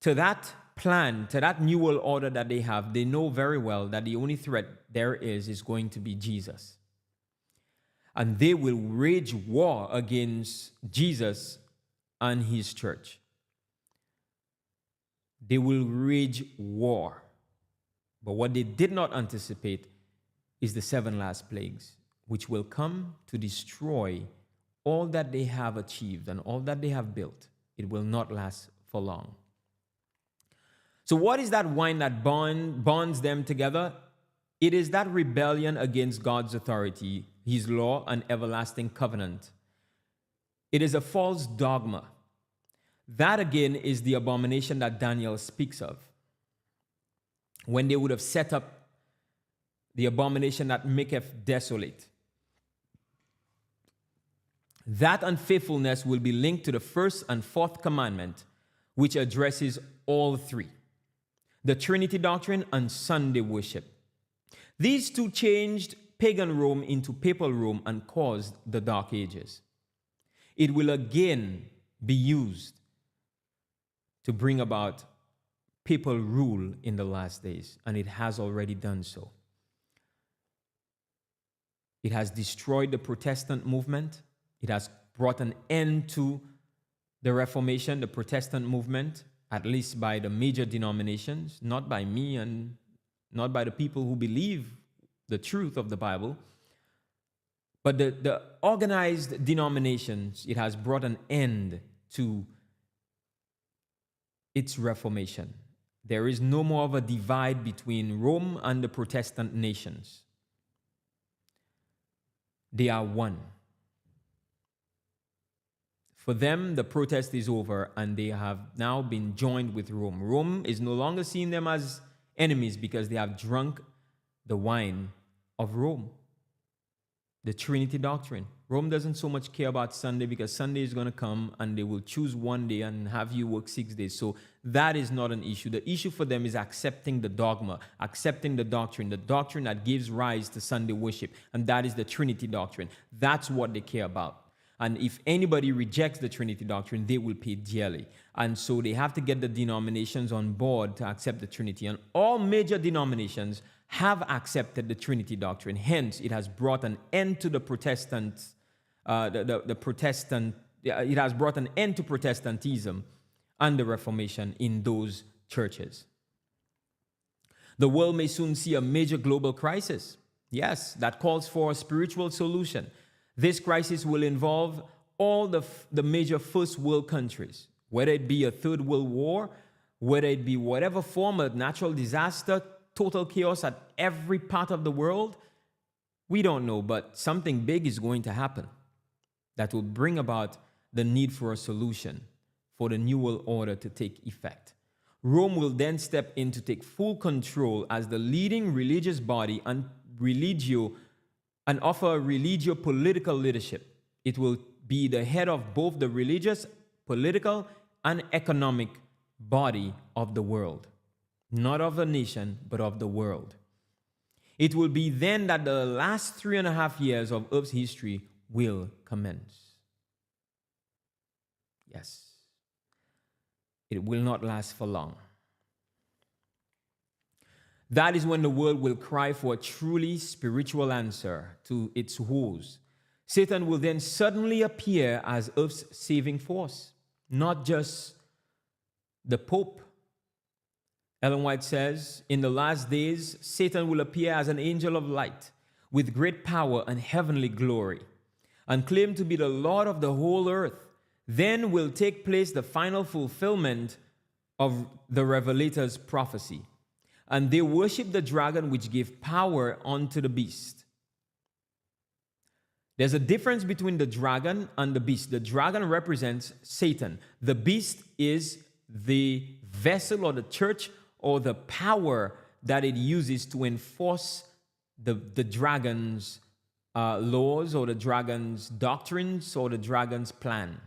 S3: to that plan, to that new world order that they have, they know very well that the only threat there is going to be Jesus. And they will wage war against Jesus and his church. They will wage war. But what they did not anticipate is the 7 last plagues, which will come to destroy all that they have achieved and all that they have built. It will not last for long. So what is that wine that bonds them together? It is that rebellion against God's authority, his law, and everlasting covenant. It is a false dogma. That again is the abomination that Daniel speaks of. When they would have set up the abomination that maketh desolate. That unfaithfulness will be linked to the first and fourth commandment, which addresses all three: the Trinity doctrine and Sunday worship. These two changed pagan Rome into papal Rome and caused the Dark Ages. It will again be used to bring about papal rule in the last days, and it has already done so. It has destroyed the Protestant movement. It has brought an end to the Reformation, the Protestant movement, at least by the major denominations, not by me and not by the people who believe the truth of the Bible. But the organized denominations, it has brought an end to its Reformation. There is no more of a divide between Rome and the Protestant nations. They are one. For them, the protest is over and they have now been joined with Rome. Rome is no longer seeing them as enemies because they have drunk the wine of Rome. The Trinity doctrine. Rome doesn't so much care about Sunday because Sunday is going to come and they will choose one day and have you work 6 days. So that is not an issue. The issue for them is accepting the dogma, accepting the doctrine that gives rise to Sunday worship. And that is the Trinity doctrine. That's what they care about. And if anybody rejects the Trinity doctrine, they will pay dearly. And so they have to get the denominations on board to accept the Trinity. And all major denominations have accepted the Trinity doctrine. Hence, it has brought an end to the Protestants. It has brought an end to Protestantism and the Reformation in those churches. The world may soon see a major global crisis. Yes, that calls for a spiritual solution. This crisis will involve all the major first world countries, whether it be a third world war, whether it be whatever form of natural disaster, total chaos at every part of the world. We don't know, but something big is going to happen that will bring about the need for a solution for the New World Order to take effect. Rome will then step in to take full control as the leading religious body and offer religio-political leadership. It will be the head of both the religious, political, and economic body of the world. Not of a nation, but of the world. It will be then that the last 3.5 years of Earth's history will commence. Yes. It will not last for long. That is when the world will cry for a truly spiritual answer to its woes. Satan will then suddenly appear as Earth's saving force, not just the Pope. Ellen White says, in the last days, Satan will appear as an angel of light with great power and heavenly glory and claim to be the Lord of the whole earth. Then will take place the final fulfillment of the Revelator's prophecy. And they worship the dragon which gave power unto the beast. There's a difference between the dragon and the beast. The dragon represents Satan. The beast is the vessel or the church or the power that it uses to enforce the dragon's laws or the dragon's doctrines or the dragon's plan.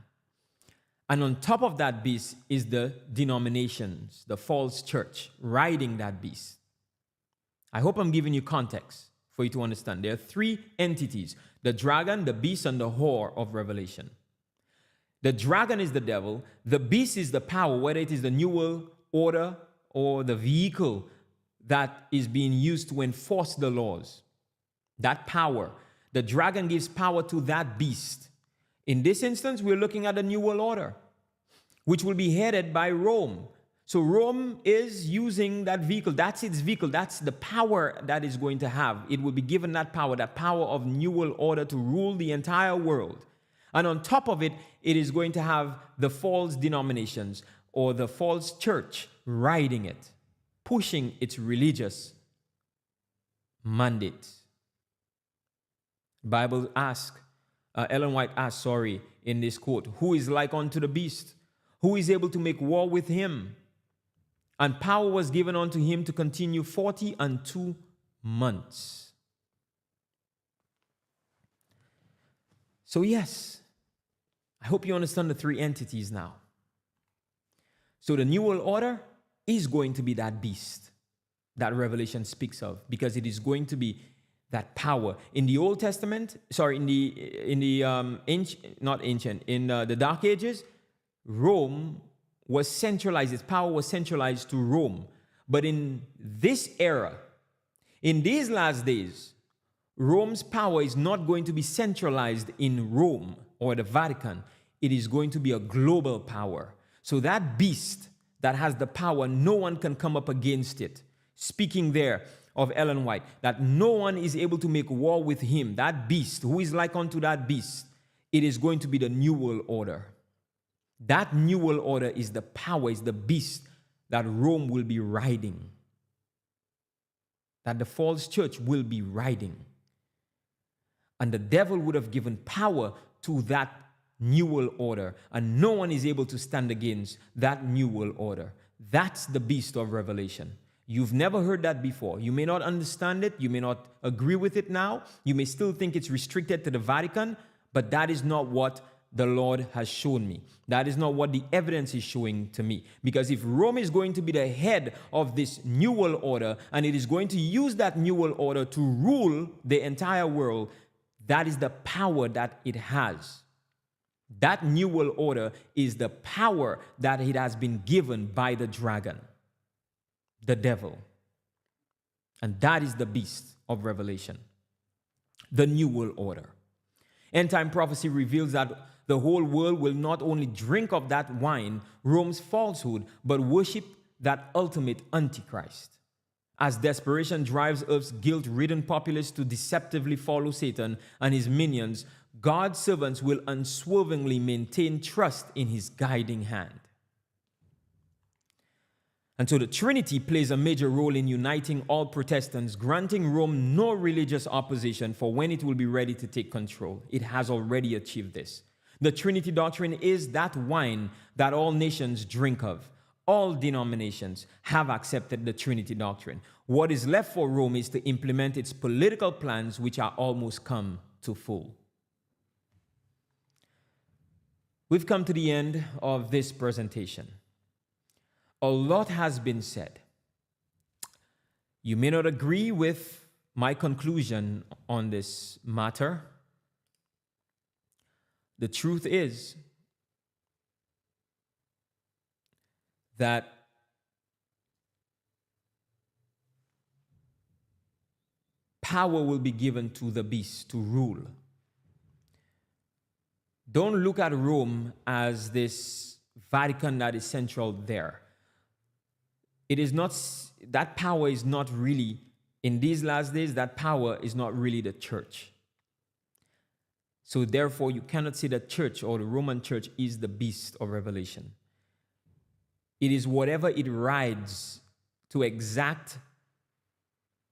S3: And on top of that beast is the denominations, the false church, riding that beast. I hope I'm giving you context for you to understand. There are 3 entities: the dragon, the beast, and the whore of Revelation. The dragon is the devil. The beast is the power, whether it is the New World Order or the vehicle that is being used to enforce the laws. That power. The dragon gives power to that beast. In this instance, we're looking at the New World Order, which will be headed by Rome. So Rome is using that vehicle. That's its vehicle. That's the power that is going to have. It will be given that power of New World Order to rule the entire world. And on top of it, it is going to have the false denominations or the false church riding it, pushing its religious mandate. Bible asks, Ellen White asks, in this quote, who is like unto the beast? Who is able to make war with him? And power was given unto him to continue 42 months. So yes, I hope you understand the three entities now. So the New World Order is going to be that beast that Revelation speaks of, because it is going to be that power. In the Old Testament, in the Dark Ages, Rome was centralized, its power was centralized to Rome. But in this era, in these last days, Rome's power is not going to be centralized in Rome or the Vatican. It is going to be a global power. So that beast that has the power, no one can come up against it. Speaking there of Ellen White, that no one is able to make war with him. That beast, who is like unto that beast, it is going to be the New World Order. That New World Order is the power, is the beast that Rome will be riding, that the false church will be riding. And the devil would have given power to that New World Order, and no one is able to stand against that New World Order. That's the beast of Revelation. You've never heard that before. You may not understand it. You may not agree with it now. You may still think it's restricted to the Vatican, but that is not what the Lord has shown me. That is not what the evidence is showing to me. Because if Rome is going to be the head of this New World Order, and it is going to use that New World Order to rule the entire world, that is the power that it has. That New World Order is the power that it has been given by the dragon, the devil. And that is the beast of Revelation, the New World Order. End-time prophecy reveals that the whole world will not only drink of that wine, Rome's falsehood, but worship that ultimate Antichrist. As desperation drives Earth's guilt-ridden populace to deceptively follow Satan and his minions, God's servants will unswervingly maintain trust in his guiding hand. And so the Trinity plays a major role in uniting all Protestants, granting Rome no religious opposition for when it will be ready to take control. It has already achieved this. The Trinity doctrine is that wine that all nations drink of. All denominations have accepted the Trinity doctrine. What is left for Rome is to implement its political plans, which are almost come to full. We've come to the end of this presentation. A lot has been said. You may not agree with my conclusion on this matter. The truth is that power will be given to the beast to rule. Don't look at Rome as this Vatican that is central there. It is not, that power is not really, in these last days, that power is not really the church. So therefore, you cannot say the church or the Roman church is the beast of Revelation. It is whatever it rides to exact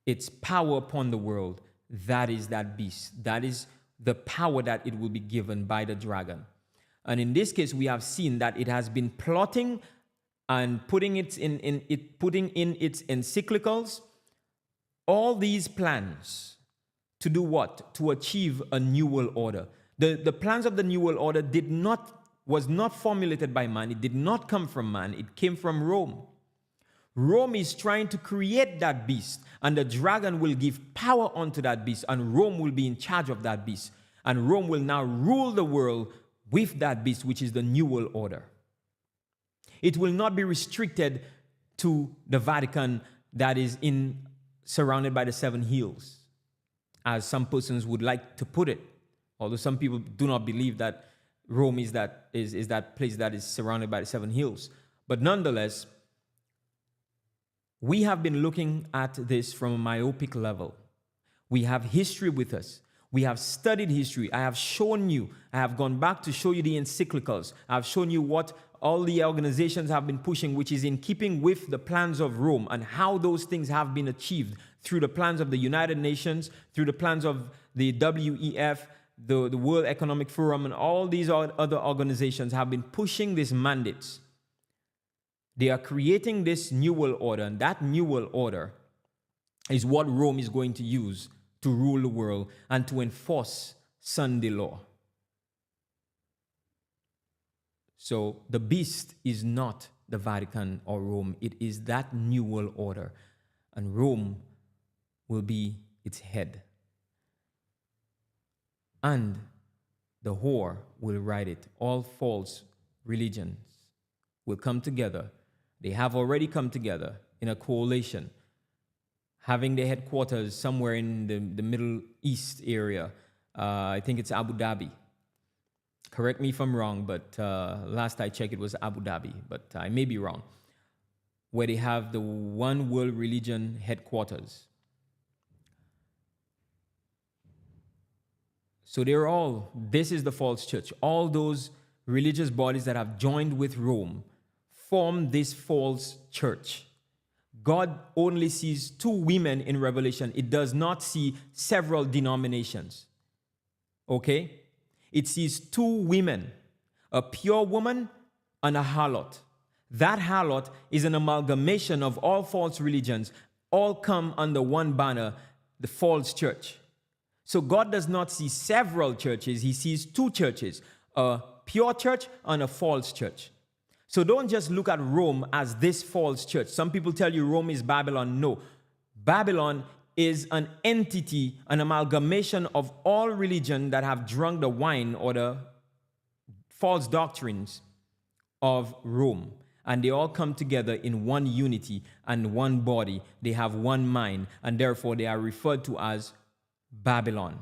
S3: its power upon the world, that is that beast. That is the power that it will be given by the dragon. And in this case, we have seen that it has been plotting and putting in its encyclicals all these plans to do what? To achieve a new world order. The plans of the new world order was not formulated by man. It did not come from man. It came from Rome. Rome is trying to create that beast, and the dragon will give power unto that beast, and Rome will be in charge of that beast. And Rome will now rule the world with that beast, which is the new world order. It will not be restricted to the Vatican that is surrounded by the seven hills, as some persons would like to put it. Although some people do not believe that Rome is that place that is surrounded by the seven hills. But nonetheless, We have been looking at this from a myopic level. We have history with us. We have studied history. I have shown you, I have gone back to show you the encyclicals. I have shown you what all the organizations have been pushing, which is in keeping with the plans of Rome and how those things have been achieved through the plans of the United Nations, through the plans of the WEF, the World Economic Forum, and all these other organizations have been pushing these mandates. They are creating this new world order, and that new world order is what Rome is going to use to rule the world and to enforce Sunday law. So the beast is not the Vatican or Rome. It is that new world order, and Rome will be its head. And the whore will ride it. All false religions will come together. They have already come together in a coalition, having their headquarters somewhere in the Middle East area. I think it's Abu Dhabi. Correct me if I'm wrong, but last I checked, it was Abu Dhabi, but I may be wrong, where they have the one world religion headquarters. So this is the false church. All those religious bodies that have joined with Rome form this false church. God only sees two women in Revelation. It does not see several denominations. Okay? It sees two women, a pure woman and a harlot. That harlot is an amalgamation of all false religions, all come under one banner, the false church. So God does not see several churches. He sees two churches, a pure church and a false church. So don't just look at Rome as this false church. Some people tell you Rome is Babylon. No. Babylon is an entity, an amalgamation of all religion that have drunk the wine or the false doctrines of Rome. And they all come together in one unity and one body. They have one mind, and therefore they are referred to as Babylon.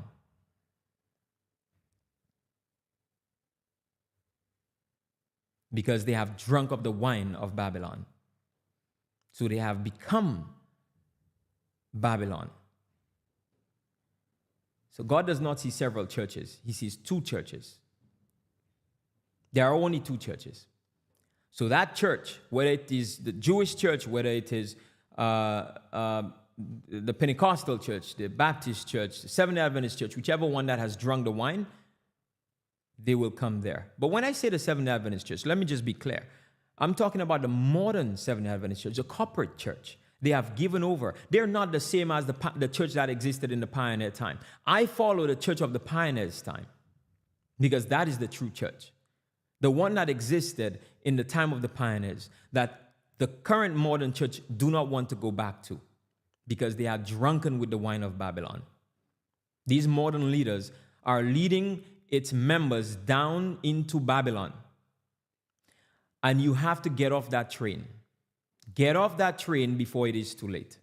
S3: Because they have drunk of the wine of Babylon. So they have become Babylon. So God does not see several churches. He sees two churches. There are only two churches. So that church, whether it is the Jewish church, whether it is the Pentecostal church, the Baptist church, the Seventh-day Adventist church, whichever one that has drunk the wine, they will come there. But when I say the Seventh-day Adventist church, let me just be clear. I'm talking about the modern Seventh-day Adventist church, the corporate church. They have given over. They're not the same as the church that existed in the pioneer time. I follow the church of the pioneers' time because that is the true church. The one that existed in the time of the pioneers that the current modern church do not want to go back to because they are drunken with the wine of Babylon. These modern leaders are leading its members down into Babylon. And you have to get off that train. Get off that train before it is too late.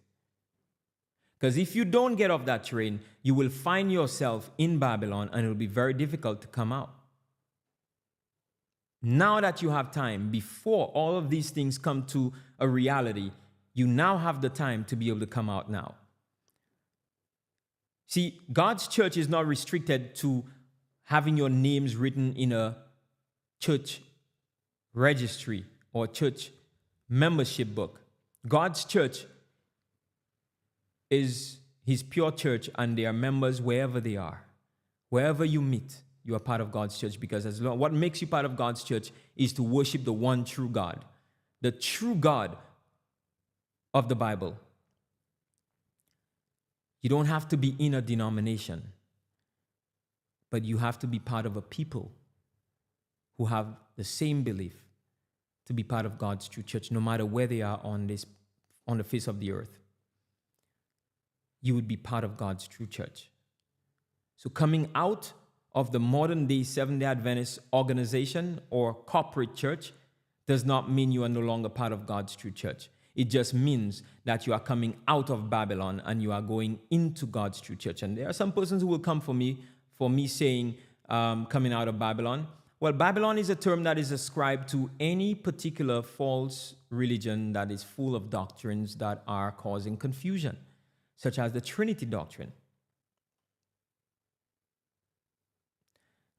S3: Because if you don't get off that train, you will find yourself in Babylon and it will be very difficult to come out. Now that you have time, before all of these things come to a reality, you now have the time to be able to come out now. See, God's church is not restricted to having your names written in a church registry or church membership book. God's church is his pure church, and they are members wherever they are. Wherever you meet, you are part of God's church, because what makes you part of God's church is to worship the one true God, the true God of the Bible. You don't have to be in a denomination, but you have to be part of a people who have the same belief to be part of God's true church, no matter where they are on the face of the earth. You would be part of God's true church. So coming out of the modern day Seventh-day Adventist organization or corporate church does not mean you are no longer part of God's true church. It just means that you are coming out of Babylon and you are going into God's true church. And there are some persons who will come for me saying coming out of Babylon. Well, Babylon is a term that is ascribed to any particular false religion that is full of doctrines that are causing confusion, such as the Trinity doctrine.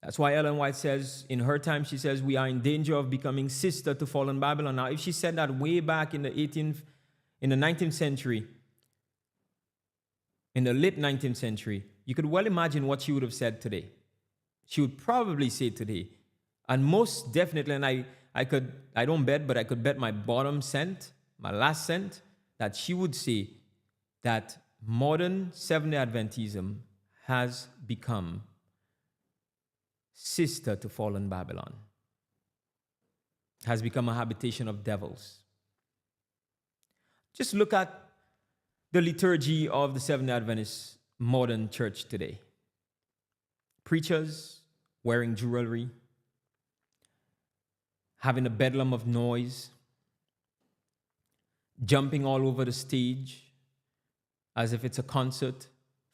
S3: That's why Ellen White says, in her time, she says, we are in danger of becoming sister to fallen Babylon. Now, if she said that way back in the 19th century, in the late 19th century, you could well imagine what she would have said today. She would probably say today, and most definitely, and I don't bet, but I could bet my bottom cent, my last cent, that she would say that modern Seventh-day Adventism has become sister to fallen Babylon, has become a habitation of devils. Just look at the liturgy of the Seventh-day Adventist modern church today. Preachers wearing jewelry, having a bedlam of noise, jumping all over the stage as if it's a concert.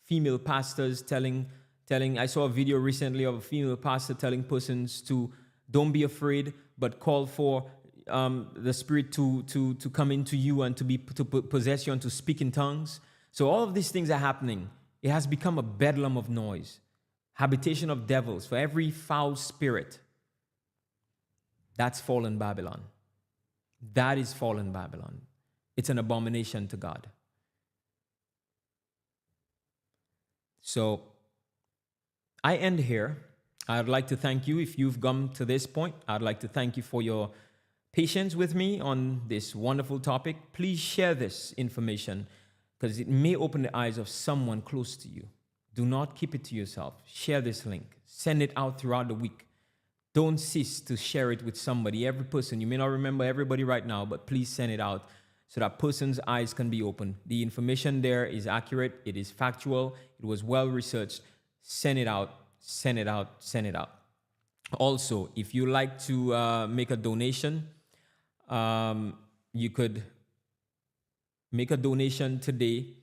S3: Female pastors telling, I saw a video recently of a female pastor telling persons to don't be afraid, but call for the Spirit to come into you and to possess you and to speak in tongues. So all of these things are happening. It has become a bedlam of noise, habitation of devils, for every foul spirit. That's fallen Babylon. That is fallen Babylon. It's an abomination to God. So I end here. I'd like to thank you if you've come to this point. I'd like to thank you for your patience with me on this wonderful topic. Please share this information because it may open the eyes of someone close to you. Do not keep it to yourself. Share this link. Send it out throughout the week. Don't cease to share it with somebody, every person. You may not remember everybody right now, but please send it out so that person's eyes can be open. The information there is accurate. It is factual. It was well researched. Send it out, send it out, send it out. Also, if you like to make a donation, you could make a donation today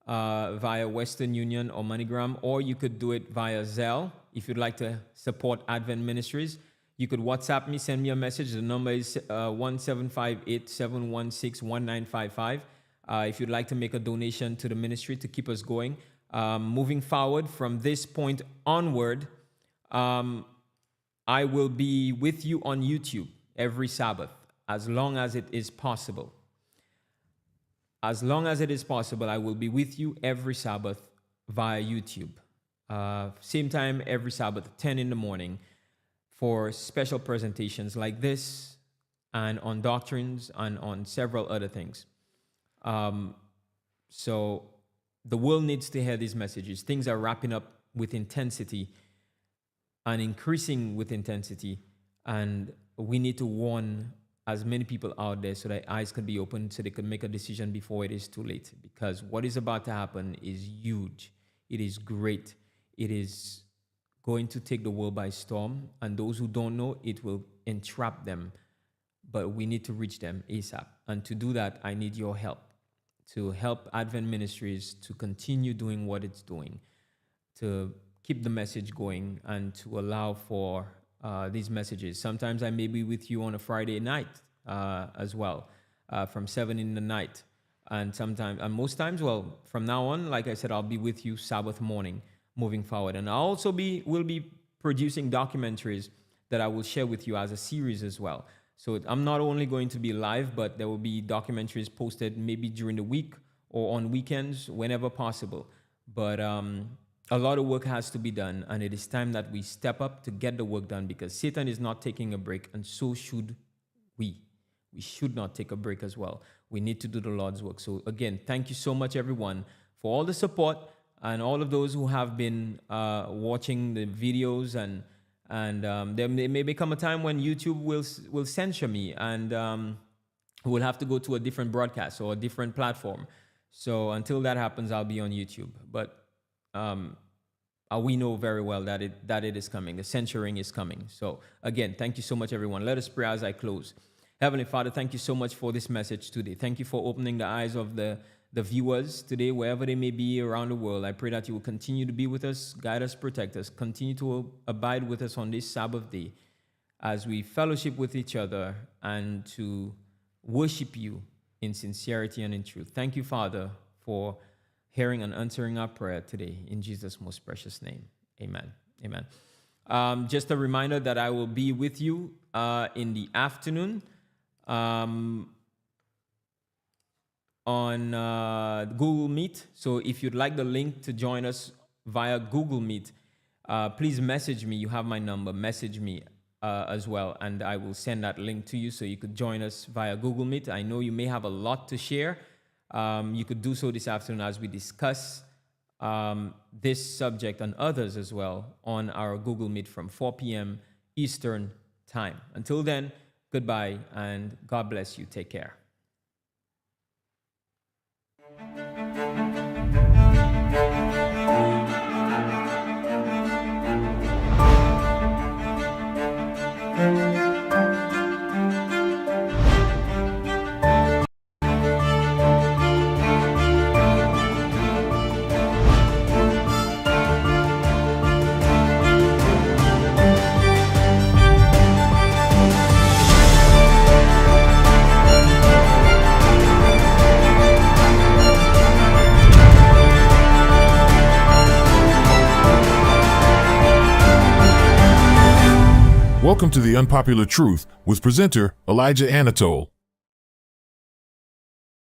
S3: via Western Union or MoneyGram, or you could do it via Zelle. If you'd like to support Advent Ministries, you could WhatsApp me, send me a message. The number is 1758-716-1955. If you'd like to make a donation to the ministry to keep us going. Moving forward from this point onward, I will be with you on YouTube every Sabbath, as long as it is possible. As long as it is possible, I will be with you every Sabbath via YouTube. Same time every Sabbath, 10 in the morning, for special presentations like this and on doctrines and on several other things. So the world needs to hear these messages. Things are wrapping up with intensity and increasing with intensity. And we need to warn as many people out there so that eyes can be opened so they can make a decision before it is too late. Because what is about to happen is huge. It is great. It is going to take the world by storm. And those who don't know, it will entrap them. But we need to reach them ASAP. And to do that, I need your help. To help Advent Ministries to continue doing what it's doing. To keep the message going and to allow for these messages. Sometimes I may be with you on a Friday night as well, from 7 in the night. And most times, well, from now on, like I said, I'll be with you Sabbath morning moving forward. And I also will be producing documentaries that I will share with you as a series as well. So I'm not only going to be live, but there will be documentaries posted maybe during the week or on weekends, whenever possible. But a lot of work has to be done, and it is time that we step up to get the work done, because Satan is not taking a break, and so should we. We should not take a break as well. We need to do the Lord's work. So again, thank you so much, everyone, for all the support and all of those who have been watching the videos. And there may become a time when YouTube will censor me, and we'll have to go to a different broadcast or a different platform. So until that happens, I'll be on YouTube. But we know very well that it is coming. The censoring is coming. So again, thank you so much, everyone. Let us pray as I close. Heavenly Father, thank you so much for this message today. Thank you for opening the eyes of the the viewers today, wherever they may be around the world. I pray that you will continue to be with us, guide us, protect us, continue to abide with us on this Sabbath day as we fellowship with each other and to worship you in sincerity and in truth. Thank you, Father, for hearing and answering our prayer today. In Jesus' most precious name, amen. Amen. Just a reminder that I will be with you in the afternoon on Google Meet. So if you'd like the link to join us via Google Meet, please message me. You have my number. Message me as well, and I will send that link to you so you could join us via Google Meet. I know you may have a lot to share. You could do so this afternoon as we discuss this subject and others as well on our Google Meet from 4 p.m. Eastern Time. Until then, goodbye and God bless you. Take care.
S2: Welcome to The Unpopular Truth with presenter Elijah Anatole.